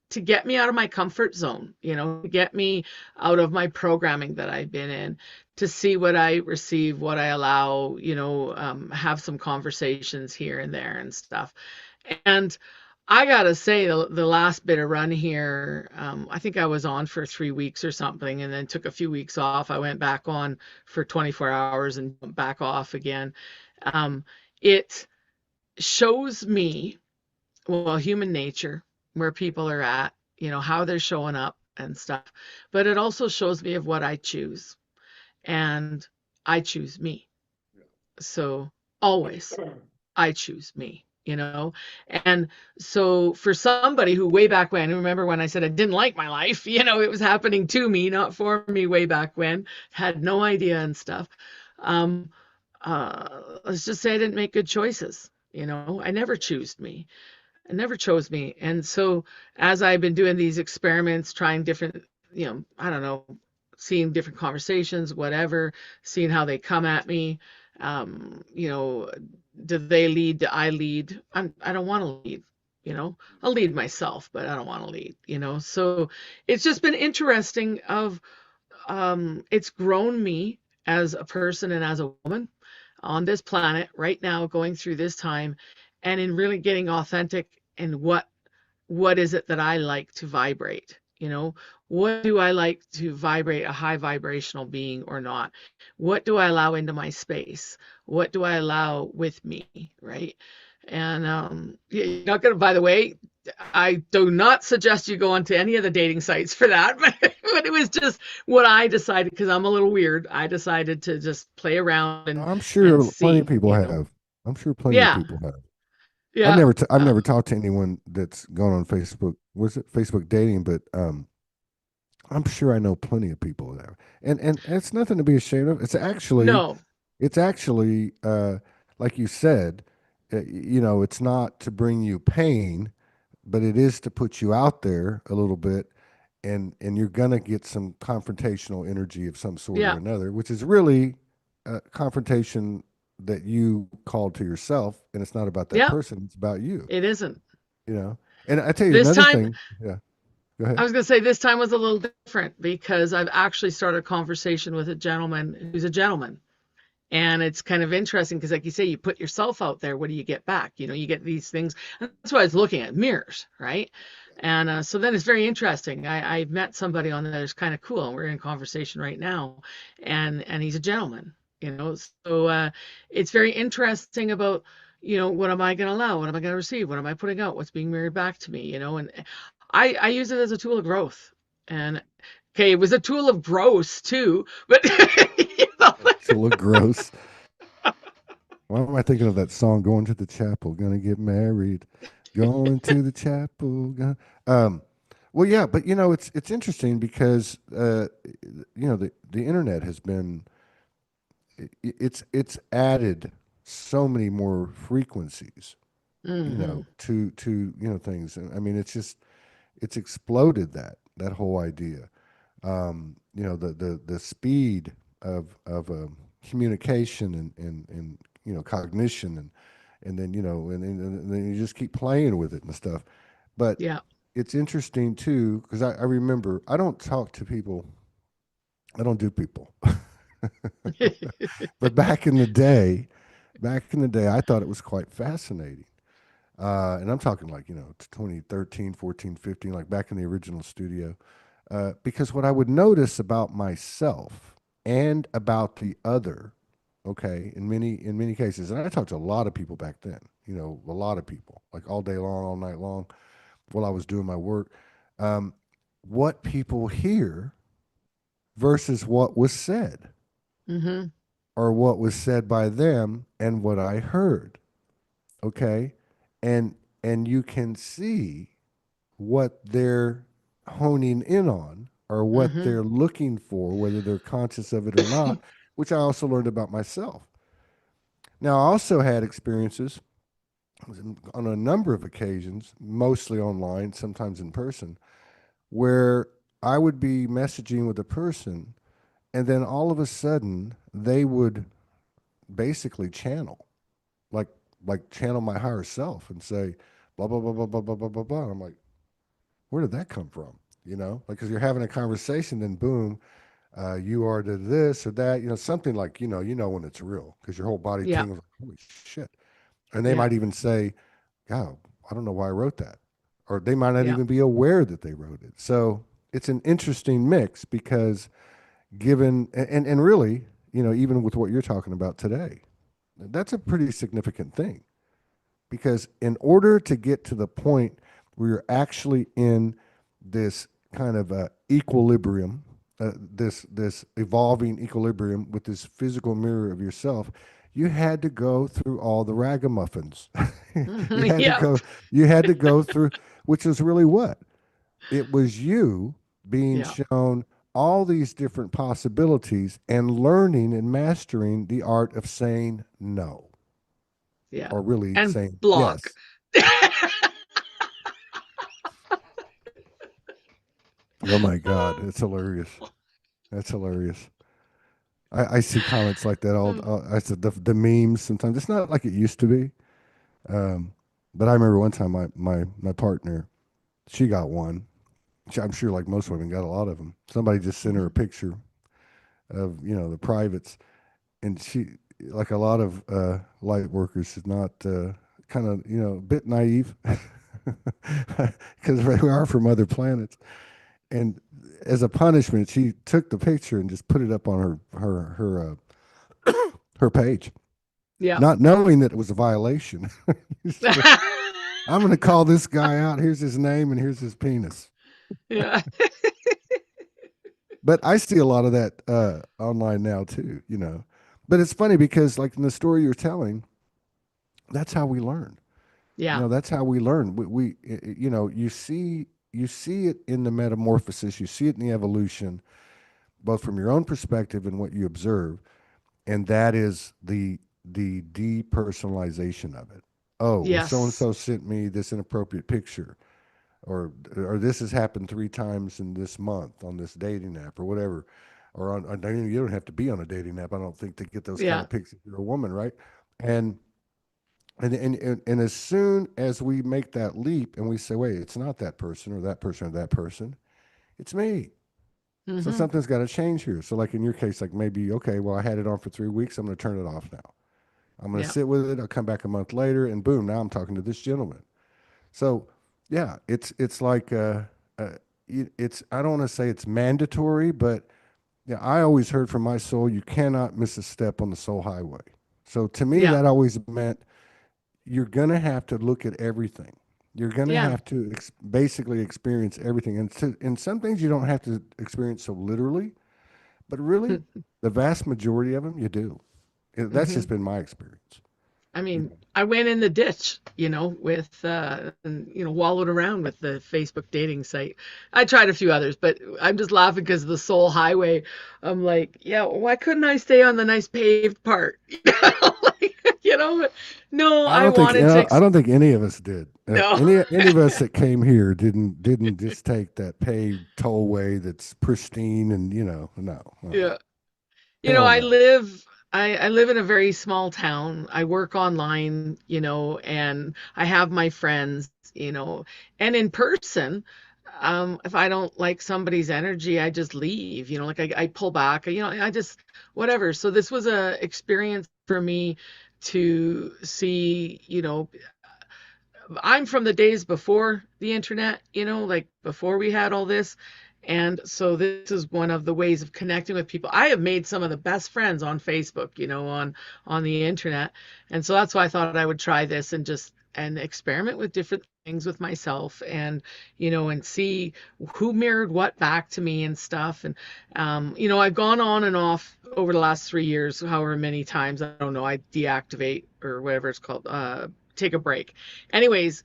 to get me out of my comfort zone, to get me out of my programming that I've been in, to see what I receive, what I allow, have some conversations here and there and stuff. And I gotta say, the last bit of run here, I think I was on for 3 weeks or something, and then took a few weeks off. I went back on for 24 hours and back off again. It shows me, well, human nature, where people are at, how they're showing up and stuff. But it also shows me of what I choose. And I choose me. So always I choose me. And so for somebody who way back when, remember when I said I didn't like my life, it was happening to me, not for me way back when, had no idea and stuff. Um, let's just say I didn't make good choices. I never chose me. I never chose me. And so as I've been doing these experiments, trying different, I don't know, seeing different conversations, whatever, seeing how they come at me, um, you know, do they lead? Do I lead? I don't want to lead. I'll lead myself, but I don't want to lead. So it's just been interesting it's grown me as a person and as a woman on this planet right now, going through this time, and in really getting authentic in what is it that I like to vibrate? What do I like to vibrate, a high vibrational being or not? What do I allow into my space? What do I allow with me, right? And you're not gonna, by the way, I do not suggest you go onto any of the dating sites for that, but it was just what I decided because I'm a little weird. I decided to just play around I'm and sure plenty of see, people you know. have. I'm sure plenty of Yeah, people have. yeah, I've never um, talked to anyone that's gone on Facebook. Was it Facebook dating? But I'm sure I know plenty of people that have. And it's nothing to be ashamed of. no, It's actually like you said, it's not to bring you pain, but it is to put you out there a little bit, and you're gonna get some confrontational energy of some sort or yeah, another, which is really a confrontation that you called to yourself, and it's not about that yeah, person, it's about you, it isn't. you know. And I tell you This another time, thing. Yeah, go I ahead. was going to say this time was a little different because I've actually started a conversation with a gentleman who's a gentleman. And it's kind of interesting because, like you say, you put yourself out there. What do you get back? You get these things. That's what I was looking at, mirrors, right? And so then it's very interesting. I met somebody on there that's kind of cool, and we're in conversation right now, and he's a gentleman. So it's very interesting about, what am I going to allow? What am I going to receive? What am I putting out? What's being mirrored back to me? And I use it as a tool of growth. And okay, it was a tool of growth too, but you know, To look gross. Why am I thinking of that song? Going to the chapel, gonna get married. Going to the chapel. Um, well, yeah, but it's interesting because the internet has been it's added so many more frequencies, hmm to things. I mean, it's exploded that whole idea. The speed of communication and cognition and then and then you just keep playing with it and stuff. But Yeah. it's interesting too because I remember I don't talk to people. I don't do people. But back in the day, I thought it was quite fascinating. And I'm talking like, 2013, 14, 15, like back in the original studio. Because what I would notice about myself and about the other, okay, in many cases, and I talked to a lot of people back then, a lot of people, like all day long, all night long, while I was doing my work. Um, what people hear versus what was said, hmm or what was said by them and what I heard, okay, and you can see what they're honing in on or what hmm they're looking for, whether they're conscious of it or not, which I also learned about myself. Now, I also had experiences on a number of occasions, mostly online, sometimes in person, where I would be messaging with a person and then all of a sudden they would basically channel, like channel my higher self and say, blah, blah, blah, blah, blah, blah, blah, blah, blah. And I'm like, where did that come from? Like, because you're having a conversation, then boom, you are to this or that, something like, when it's real because your whole body Yeah. tingles, like, holy shit. And they Yeah. might even say, God, I don't know why I wrote that. Or they might not Yeah. even be aware that they wrote it. So it's an interesting mix because given, and really, even with what you're talking about today, that's a pretty significant thing because in order to get to the point where you're actually in this kind of equilibrium, this evolving equilibrium with this physical mirror of yourself, you had to go through all the ragamuffins. you had to Yeah. go you had to go through, which is really what it was, you being Yeah. shown all these different possibilities and learning and mastering the art of saying no, Yeah. or really And saying block. yes. Oh my God, it's hilarious. That's hilarious. I see comments like that all. I said the memes sometimes. It's not like it used to be. Um, but I remember one time my partner, she got one. I'm sure like most women got a lot of them. Somebody just sent her a Mhm. picture of the privates, and she, like a lot of light workers, is not kind of a bit naive because we are from other planets. And as a punishment, she took the picture and just put it up on her page, Yeah. not knowing that it was a violation. I'm going to call this guy out. Here's his name and here's his penis. Yeah. But I see a lot of that online now too. But it's funny because, like in the story you're telling, that's how we learn. Yeah. That's how we learn. You see it in the metamorphosis. You see it in the evolution, both from your own perspective and what you observe, and that is the depersonalization of it. Oh, well, so and Yes. so sent me this inappropriate picture, or this has happened 3 times in this month on this dating app or whatever, or you don't have to be on a dating app, I don't think, to get those kind Yeah. of pictures if you're a woman, right? And and as soon as we make that leap and we say, wait, it's not that person or that person or that person, it's me. So Hmm. something's got to change here. So like in your case, like maybe, okay, well, I had it on for 3 weeks. I'm going to turn it off now. I'm going to Yeah. sit with it. I'll come back a month later and boom, now I'm talking to this gentleman. So yeah, it's like, uh, it's, I don't want to say it's mandatory, but yeah, I always heard from my soul, you cannot miss a step on the soul highway. So to me, Yeah. that always meant you're going to have to look at everything. You're going to Yeah. have to basically experience everything. And some things you don't have to experience so literally, but really, the vast majority of them you do. That's Hmm. just been my experience. I You mean, know, I went in the ditch, with, and, wallowed around with the Facebook dating site. I tried a few others, but I'm just laughing because of the Soul Highway. I'm like, yeah, why couldn't I stay on the nice paved part? Like, no, I wanted to, I don't think any of us did. no, Any of us that came here didn't just take that paved tollway that's pristine and no, yeah. hell I no. live I live in a very small town. I work online, and I have my friends, and in person, if I don't like somebody's energy, I just leave, like I pull back, I just whatever. So this was a experience for me to see, I'm from the days before the internet, like before we had all this. And so this is one of the ways of connecting with people. I have made some of the best friends on Facebook, on the internet. And so that's why I thought I would try this and just and experiment with different things with myself and and see who mirrored what back to me and stuff. And I've gone on and off over the last 3 years, however many times, I don't know, I deactivate or whatever it's called, take a break. Anyways,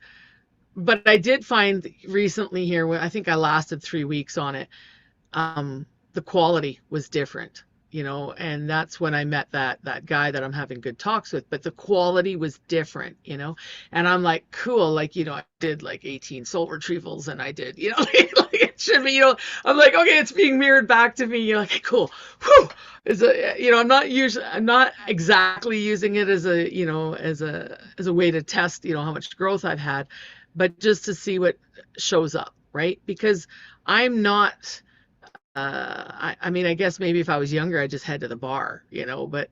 but I did find recently here, I think I lasted 3 weeks on it. The quality was different, and that's when I met that guy that I'm having good talks with. But the quality was different, and I'm like, cool, like I did like 18 soul retrievals, and I did, like it should be, I'm like, okay, it's being mirrored back to me. You're like, cool, whew. Is a, I'm not exactly using it as a, as a way to test, how much growth I've had, but just to see what shows up, right? Because I'm not I mean, I guess maybe if I was younger, I'd just head to the bar, but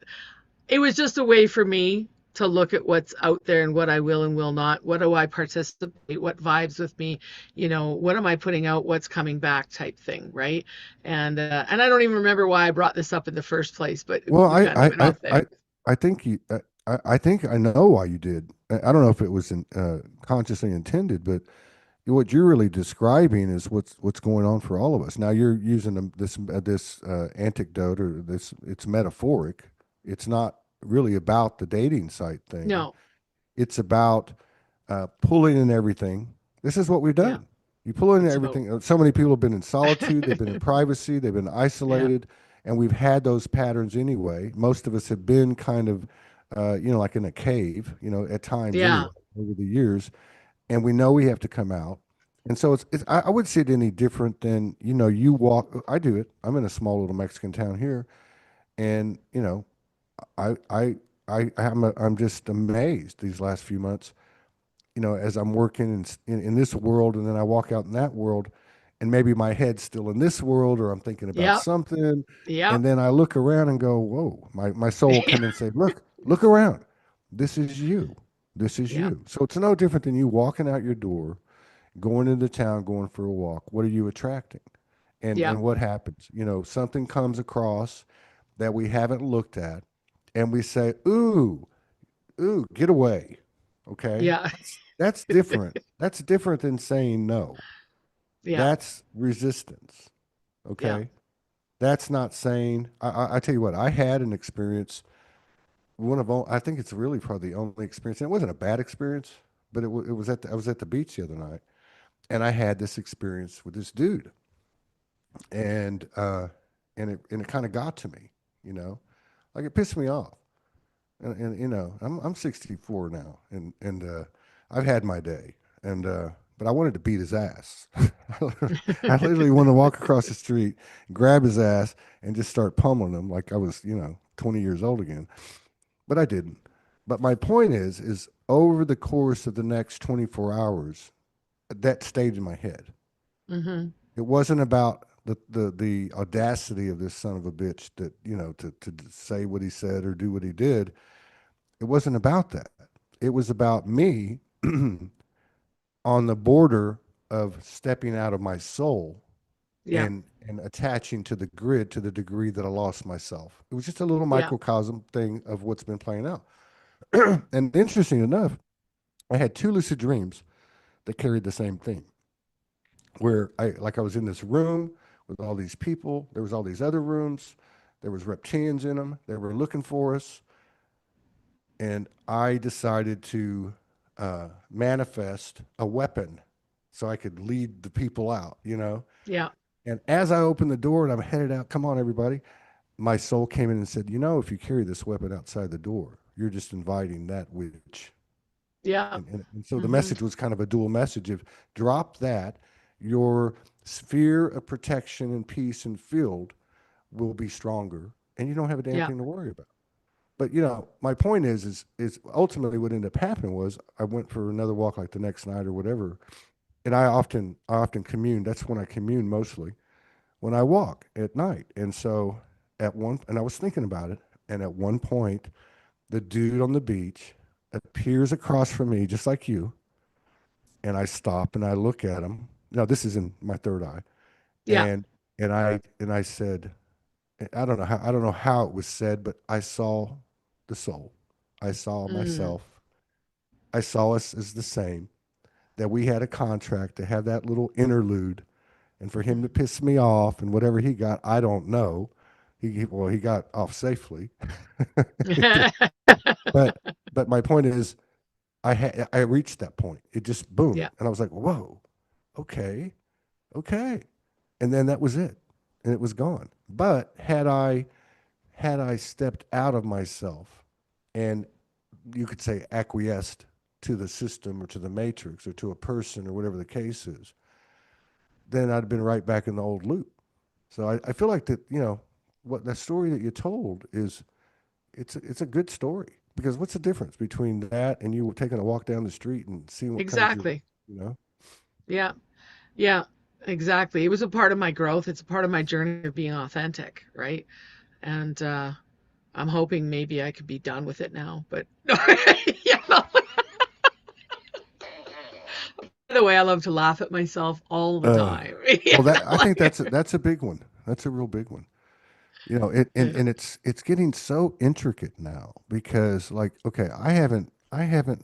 it was just a way for me to look at what's out there and what I will and will not. What do I participate? What vibes with me? What am I putting out? What's coming back type thing, right? And I don't even remember why I brought this up in the first place, but Well, we kind of went off there. I think I think I know why you did. I don't know if it was consciously intended, but what you're really describing is what's going on for all of us. Now you're using this anecdote or this. It's metaphoric. It's not really about the dating site thing. No, It's about pulling in everything. This is what we've yeah, done. You pull in it's about, everything. So many people have been in solitude, they've been in privacy, they've been yeah, isolated, and we've had those patterns anyway. Most of us have been kind of, like in a cave, at times yeah, anyway, over the years, and we know we have to come out. And so I would see it any different than, you walk, I do it. I'm in a small little Mexican town here, and, I, I, I'm just amazed these last few months as I'm working in this world, and then I walk out in that world, and maybe my head's still in this world, or I'm thinking about yep, something, yep, and then I look around and go, "Whoa!" My soul will come in and say, "Look around. This is you. This is yep, you." So it's no different than you walking out your door, going into town, going for a walk. What are you attracting? And yep, what happens? Something comes across that we haven't looked at, and we say, "Ooh, ooh, get away." Okay? yeah, That's different. That's different than saying no. yeah, That's resistance. yeah, Okay? That's not saying I tell you what, I had an experience, I think it's really probably the only experience. And it wasn't a bad experience, but it was I was at the beach the other night, and I had this experience with this dude. And it kind of got to me, you know. Like it pissed me off. And I'm 64 now, and I've had my day, and but I wanted to beat his ass. I literally want to walk across the street, grab his ass, and just start pummeling him like I was 20 years old again. But I didn't. But my point is over the course of the next 24 hours, that stayed in my head. mm-hmm, It wasn't about the audacity of this son of a bitch that, to say what he said or do what he did. It wasn't about that. It was about me on the border of stepping out of my soul Yeah. and attaching to the grid to the degree that I lost myself. It was just a little Yeah. microcosm thing of what's been playing out. And interesting enough, I had two lucid dreams that carried the same theme. Where I was in this room with all these people. There was all these other rooms. There was reptilians in them. They were looking for us, and I decided to manifest a weapon so I could lead the people out. Yeah. And as I opened the door and I'm headed out, come on, everybody, my soul came in and said, if you carry this weapon outside the door, you're just inviting that witch. Yeah. And so the Hmm. message was kind of a dual message of drop that, your sphere of protection and peace and field will be stronger, and you don't have a damn Yeah. thing to worry about. But my point is ultimately what ended up happening was I went for another walk like the next night or whatever, and I often commune. That's when I commune mostly, when I walk at night. And so and I was thinking about it, and at one point, the dude on the beach appears across from me, just like you, and I stop and I look at him. Now this is in my third eye, Yeah. and I said, I don't know how it was said, but I saw the soul. I saw Mm. myself. I saw us as the same. That we had a contract to have that little interlude, and for him to Hmm. piss me off and whatever he got, I don't know. He got off safely. but but my point is, I reached that point. It just boom, Yeah. and I was like, whoa, okay, okay, and then that was it, and it was gone. But had I stepped out of myself and, you could say, acquiesced to the system or to the matrix or to a person or whatever the case is, then I'd have been right back in the old loop. So I feel like that, what the story that you told is, it's a good story, because what's the difference between that and you taking a walk down the street and seeing what comes your, Exactly. you know? Yeah. Yeah. Exactly. It was a part of my growth. It's a part of my journey of being authentic, right? And I'm hoping maybe I could be done with it now. But yeah. By the way, I love to laugh at myself all the Uh, time. well, I think that's a big one. That's a real big one. Yeah. And it's getting so intricate now, because, like, okay, I haven't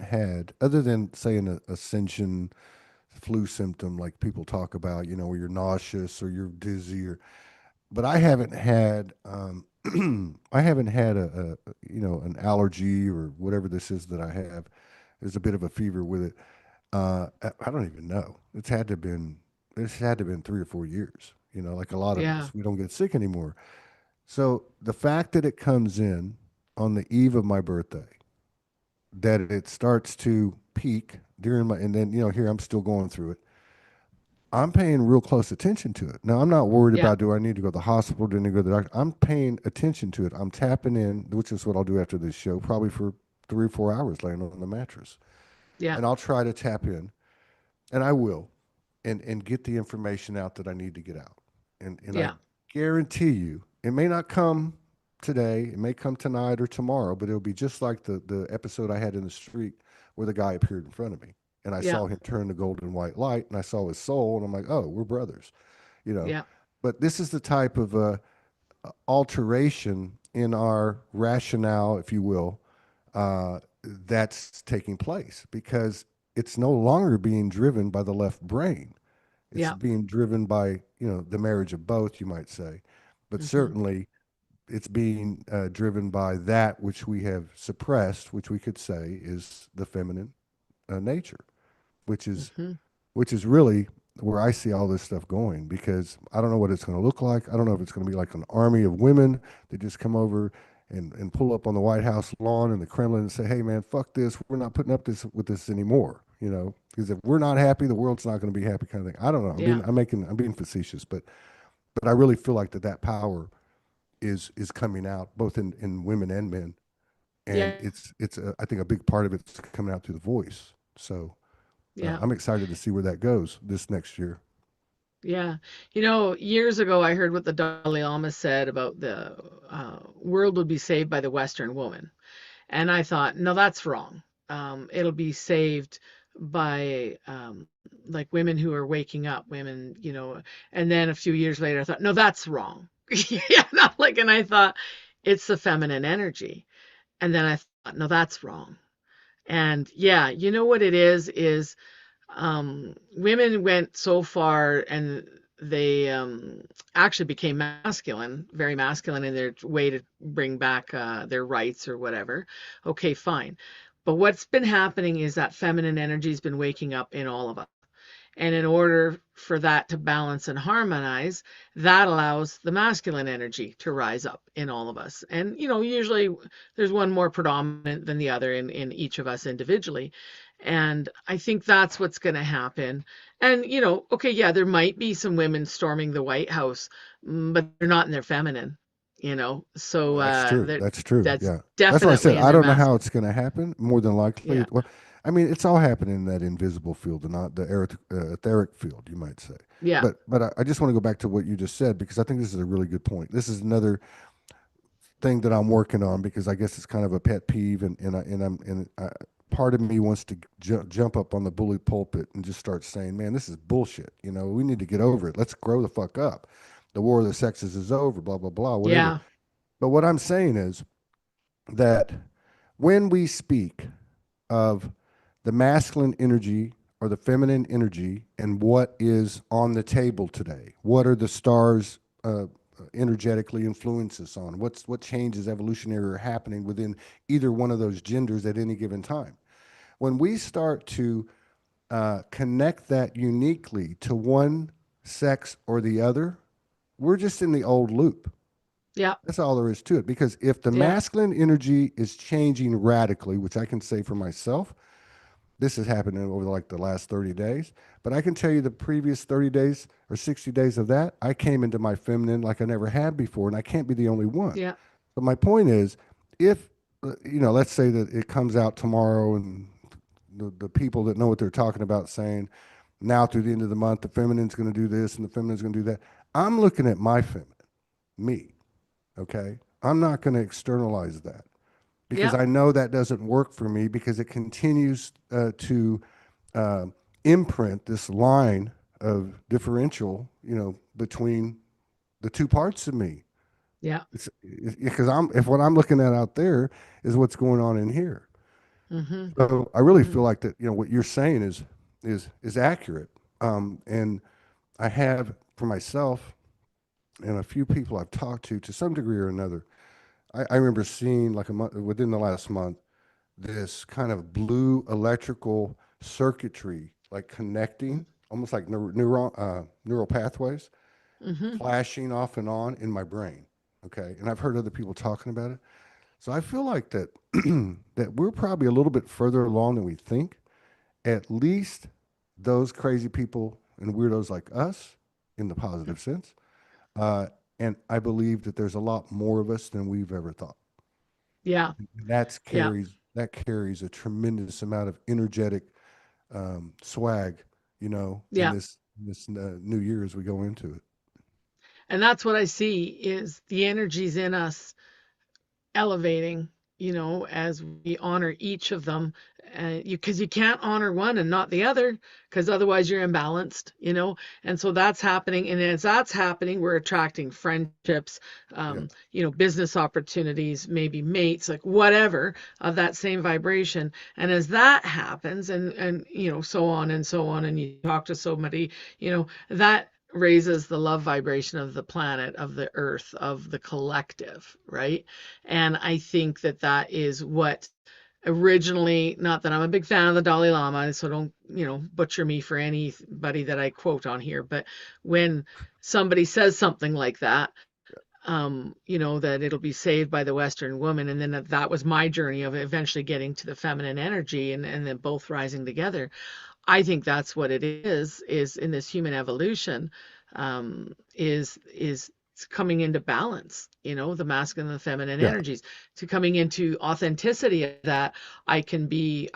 had, other than say an ascension flu symptom like people talk about, where you're nauseous or you're dizzy, but I haven't had I haven't had an allergy or whatever this is that I have. There's a bit of a fever with it. I don't even know. It's had to been 3 or 4 years. Like a lot of Yeah. us, we don't get sick anymore. So the fact that it comes in on the eve of my birthday, that it starts to peak during and then, here I'm still going through it. I'm paying real close attention to it. Now, I'm not worried Yeah. about, do I need to go to the hospital? Do I need to go to the doctor? I'm paying attention to it. I'm tapping in, which is what I'll do after this show, probably for 3 or 4 hours laying on the mattress. Yeah. And I'll try to tap in, and I will, and get the information out that I need to get out. And I Yeah. guarantee you, it may not come today, it may come tonight or tomorrow, but it'll be just like the episode I had in the street where the guy appeared in front of me. And I Yeah. saw him turn the golden white light, and I saw his soul, and I'm like, oh, we're brothers, you know. Yeah. But this is the type of alteration in our rationale, if you will, that's taking place, because it's no longer being driven by the left brain. It's Yeah. being driven by, the marriage of both, you might say. But Hmm. certainly it's being driven by that which we have suppressed, which we could say is the feminine nature, which is Hmm. which is really where I see all this stuff going, because I don't know what it's going to look like. I don't know if it's going to be like an army of women that just come over and pull up on the White House lawn and the Kremlin and say, "Hey, man, fuck this. We're not putting up with this anymore." Because if we're not happy, the world's not going to be happy, kind of thing. I don't know. Yeah. I'm being facetious, but I really feel like that power is coming out both in women and men, and Yeah. I think a big part of it's coming out through the voice. So Yeah. I'm excited to see where that goes this next year. Yeah. Years ago, I heard what the Dalai Lama said about the world would be saved by the Western woman. And I thought, no, that's wrong. It'll be saved by like women who are waking up, women, and then a few years later, I thought, no, that's wrong. Yeah, not like, and I thought it's the feminine energy. And then I thought, no, that's wrong. And yeah, you know what it is women went so far and they actually became masculine, very masculine in their way to bring back their rights or whatever. Okay, fine. But what's been happening is that feminine energy has been waking up in all of us. And in order for that to balance and harmonize, that allows the masculine energy to rise up in all of us. And, usually there's one more predominant than the other in each of us individually. And I think that's what's going to happen. And, okay, yeah, there might be some women storming the White House, but they're not in their feminine, so Well, that's true. That's true. that's Yeah. That's why I said definitely in I their don't know how masculine. it's going to happen. More than likely, Yeah. well, I mean, it's all happening in that invisible field and not the etheric field, you might say. Yeah. But I just want to go back to what you just said because I think this is a really good point. This is another thing that I'm working on because I guess it's kind of a pet peeve, part of me wants to jump up on the bully pulpit and just start saying, "Man, this is bullshit. We need to get over it. Let's grow the fuck up. The war of the sexes is over. Blah blah blah. Whatever." Yeah. But what I'm saying is that when we speak of the masculine energy or the feminine energy and what is on the table today, what are the stars energetically influence us on? What changes evolutionary are happening within either one of those genders at any given time? When we start to connect that uniquely to one sex or the other, we're just in the old loop. Yeah. That's all there is to it. Because if the Yeah. masculine energy is changing radically, which I can say for myself, this has happened over like the last 30 days, but I can tell you the previous 30 days or 60 days of that, I came into my feminine like I never had before, and I can't be the only one. Yeah. But my point is, if, let's say that it comes out tomorrow and the people that know what they're talking about saying, now through the end of the month, the feminine's going to do this and the feminine's going to do that. I'm looking at my feminine, me. Okay. I'm not going to externalize that because Yeah. I know that doesn't work for me because it continues to uh, imprint this line of differential, between the two parts of me. Yeah. It's because if what I'm looking at out there is what's going on in here. Mhm. So I really Mhm. feel like that, what you're saying is accurate. And I have for myself and a few people I've talked to some degree or another. I remember seeing like a month within the last month this kind of blue electrical circuitry like connecting almost like neural pathways Mhm. flashing off and on in my brain. Okay, and I've heard other people talking about it. So I feel like that that we're probably a little bit further along than we think. At least those crazy people and weirdos like us, in the positive sense. Uh, and I believe that there's a lot more of us than we've ever thought. Yeah. Yeah. That carries a tremendous amount of energetic swag, in Yeah. this new year as we go into it. And that's what I see is the energies in us elevating, as we honor each of them. Because you can't honor one and not the other, because otherwise you're imbalanced. And so that's happening. And as that's happening, we're attracting friendships, Yeah, business opportunities, maybe mates, like whatever of that same vibration. And as that happens, and so on and so on, and you talk to somebody, that raises the love vibration of the planet, of the earth, of the collective, right? And I think that that is what originally, not that I'm a big fan of the Dalai Lama, so don't, butcher me for anybody that I quote on here, but when somebody says something like that, that it'll be saved by the Western woman, and then that was my journey of eventually getting to the feminine energy and then both rising together. I think that's what it is in this human evolution, is coming into balance, the masculine and the feminine Yeah. energies, to coming into authenticity of that. I can be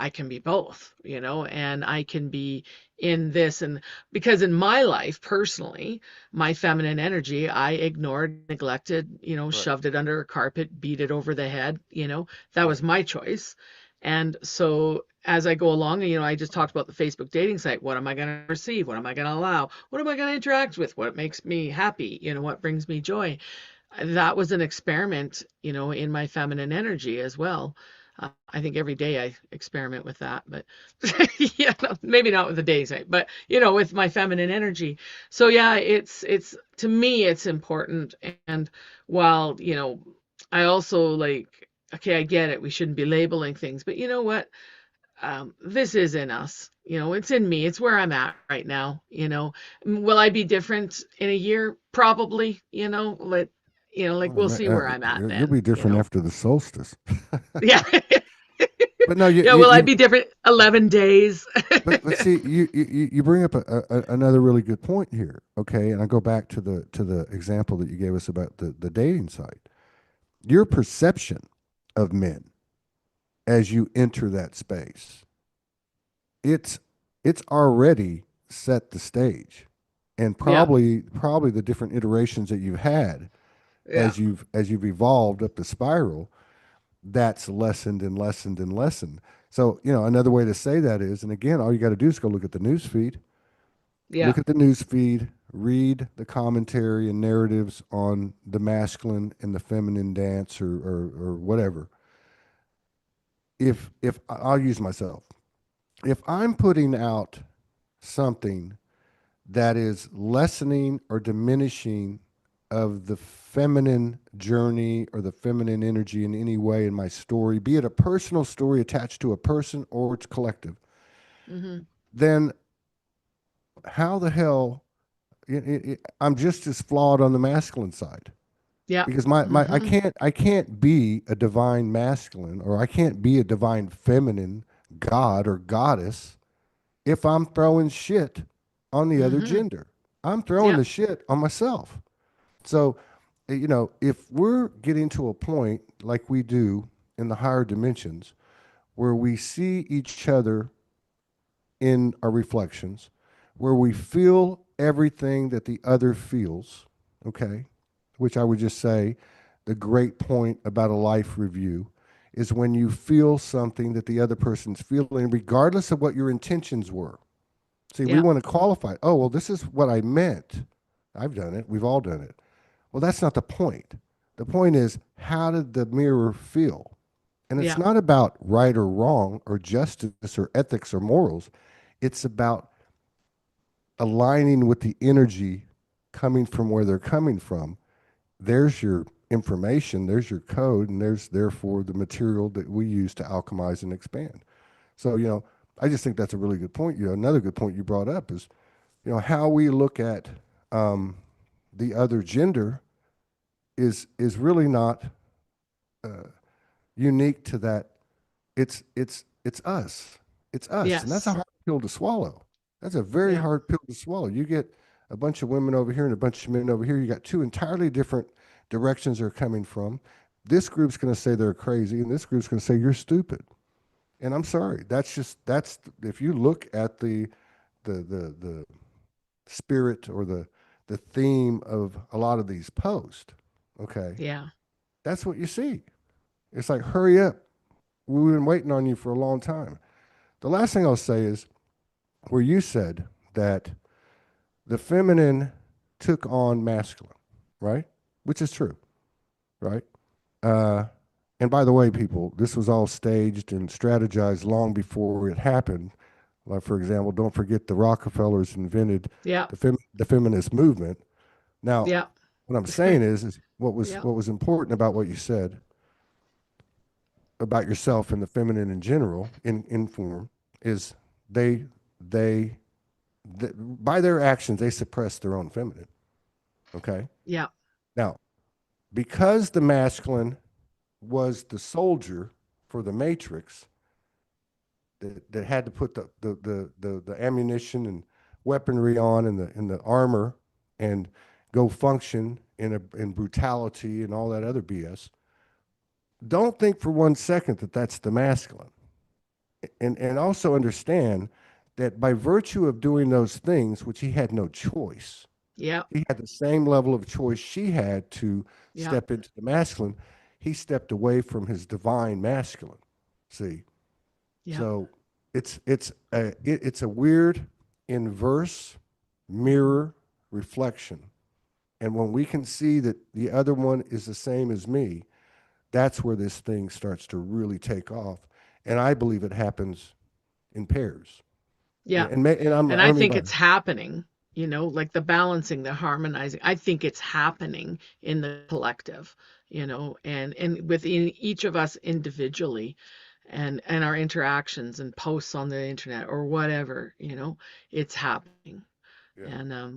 both, and I can be in this. And because in my life personally, my feminine energy, I ignored, neglected, Right. shoved it under a carpet, beat it over the head, that was Right. my choice. And so as I go along, I just talked about the Facebook dating site. What am I going to receive? What am I going to allow? What am I going to interact with? What makes me happy? What brings me joy? That was an experiment, in my feminine energy as well. I think every day I experiment with that, but yeah, no, maybe not with the days, but with my feminine energy. So yeah, it's to me it's important. And while, I also like, okay, I get it. We shouldn't be labeling things, but you know what? This is in us. It's in me. It's where I'm at right now. Will I be different in a year? Probably. Like Well, we'll see where I'm at you'll then. be different after the solstice. Yeah. But no, Yeah. Will I be different 11 days? but see, you bring up another really good point here. Okay, and I go back to the example that you gave us about the dating site. Your perception of men as you enter that space, it's it's already set the stage, and Yeah. probably the different iterations that you've had Yeah. as you've evolved up the spiral, that's lessened and lessened and lessened. So, another way to say that is, and again, all you got to do is go look at the news feed, Yeah. read the commentary and narratives on the masculine and the feminine dance or whatever. If I'll use myself, if I'm putting out something that is lessening or diminishing of the feminine journey or the feminine energy in any way in my story, be it a personal story attached to a person or it's collective, Hmm. then how the hell I'm just as flawed on the masculine side Yeah. because my Hmm. I can't be a divine masculine or I can't be a divine feminine god or goddess if I'm throwing shit on the other Hmm. gender. I'm throwing Yeah. the shit on myself. So, if we're getting to a point like we do in the higher dimensions where we see each other in our reflections, where we feel everything that the other feels, okay, which I would just say the great point about a life review is when you feel something that the other person's feeling, regardless of what your intentions were. See, we Yeah. want to qualify. Oh, well, this is what I meant. I've done it. We've all done it. Well, that's not the point. The point is, how did the mirror feel? And it's Yeah. not about right or wrong or justice or ethics or morals. It's about aligning with the energy coming from where they're coming from. There's your information, there's your code, and there's therefore the material that we use to alchemize and expand. So, I just think that's a really good point. Another good point you brought up is, how we look at um, the other gender is really not uh, unique to that. It's us. It's us, and that's a Yes. hard pill to swallow. That's a very Yeah. hard pill to swallow. You get a bunch of women over here and a bunch of men over here. You got two entirely different directions they're coming from. This group's going to say they're crazy, and this group's going to say you're stupid. And I'm sorry. That's if you look at the spirit or the theme of a lot of these posts. Okay, Yeah. that's what you see. It's like hurry up. We've been waiting on you for a long time. The last thing I'll say is where you said that the feminine took on masculine, right? Which is true, right? Uh, and by the way, people, this was all staged and strategized long before it happened. Like, for example, don't forget the Rockefellers invented Yeah. the feminist movement. Now, Yeah. what I'm saying is Yeah. what was important about what you said about yourself and the feminine in general in form is they they by their actions they suppress their own feminine. Okay. Yeah. Now, because the masculine was the soldier for the matrix that had to put the ammunition and weaponry on and the armor and go function in brutality and all that other BS, don't think for one second that that's the masculine. And also understand that by virtue of doing those things, which he had no choice, Yeah. he had the same level of choice she had to Yeah. step into the masculine. He stepped away from his divine masculine. See, Yeah. so it's a weird inverse mirror reflection. And when we can see that the other one is the same as me, that's where this thing starts to really take off. And I believe it happens in pairs. Yeah. And And I I don't mean think by it's happening, like the balancing, the harmonizing. I think it's happening in the collective, and within each of us individually and our interactions and posts on the internet or whatever, it's happening. yeah.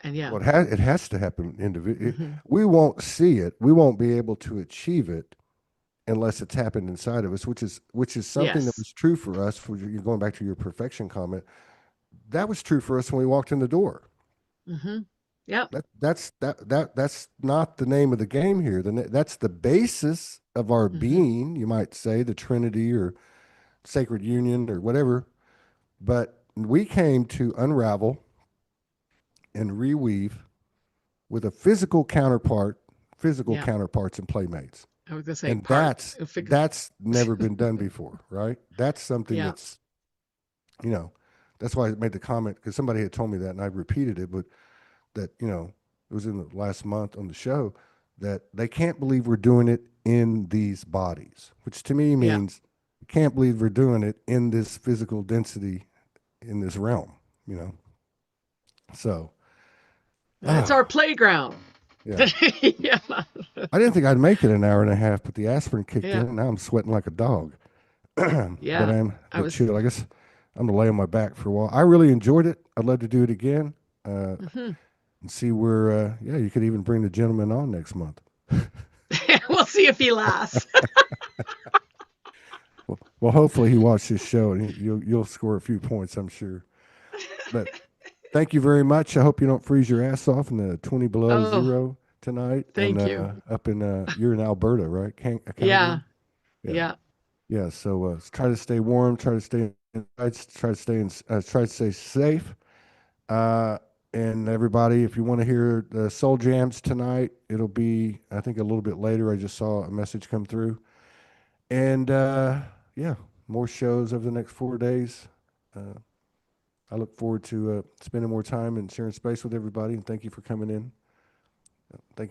And yeah. Well, it has to happen individually. Hmm. We won't see it. We won't be able to achieve it unless it's happened inside of us, which is something that Yes. was true for us. For you going back to your perfection comment, that was true for us when we walked in the door. Hmm. Yep. That's not the name of the game here. That's the basis of our Hmm. being. You might say the Trinity or sacred union or whatever. But we came to unravel and reweave with a physical Yeah. counterparts and playmates. I was gonna say And part. that's never been done before, right? That's something Yeah. that's, you know, that's why I made the comment because somebody had told me that and I repeated it, but that, it was in the last month on the show that they can't believe we're doing it in these bodies, which to me Yeah. means you can't believe we're doing it in this physical density in this realm, you know? So, That's our ah, playground. yeah. Yeah. I didn't think I'd make it an hour and a half, but the aspirin kicked in Yeah. and now I'm sweating like a dog. But Yeah. I'm I the was. chill. I guess I'm gonna lay on my back for a while. I really enjoyed it. I'd love to do it again. Hmm. And see where yeah, you could even bring the gentleman on next month. We'll see if he lasts. Well, hopefully he watched this show and you'll score a few points, I'm sure. But thank you very much. I hope you don't freeze your ass off in the 20 below Oh, zero tonight and thank you. up in you're in Alberta, right? Yeah. Calgary. Yeah, Yeah. yeah. So try to stay warm. Try to stay. Try to stay in. Try to stay safe. Uh, and everybody, if you want to hear the soul jams tonight, it'll be I think a little bit later. I just saw a message come through, and yeah, more shows over the next 4 days. Uh, I look forward to spending more time and sharing space with everybody. And thank you for coming in. Thank you.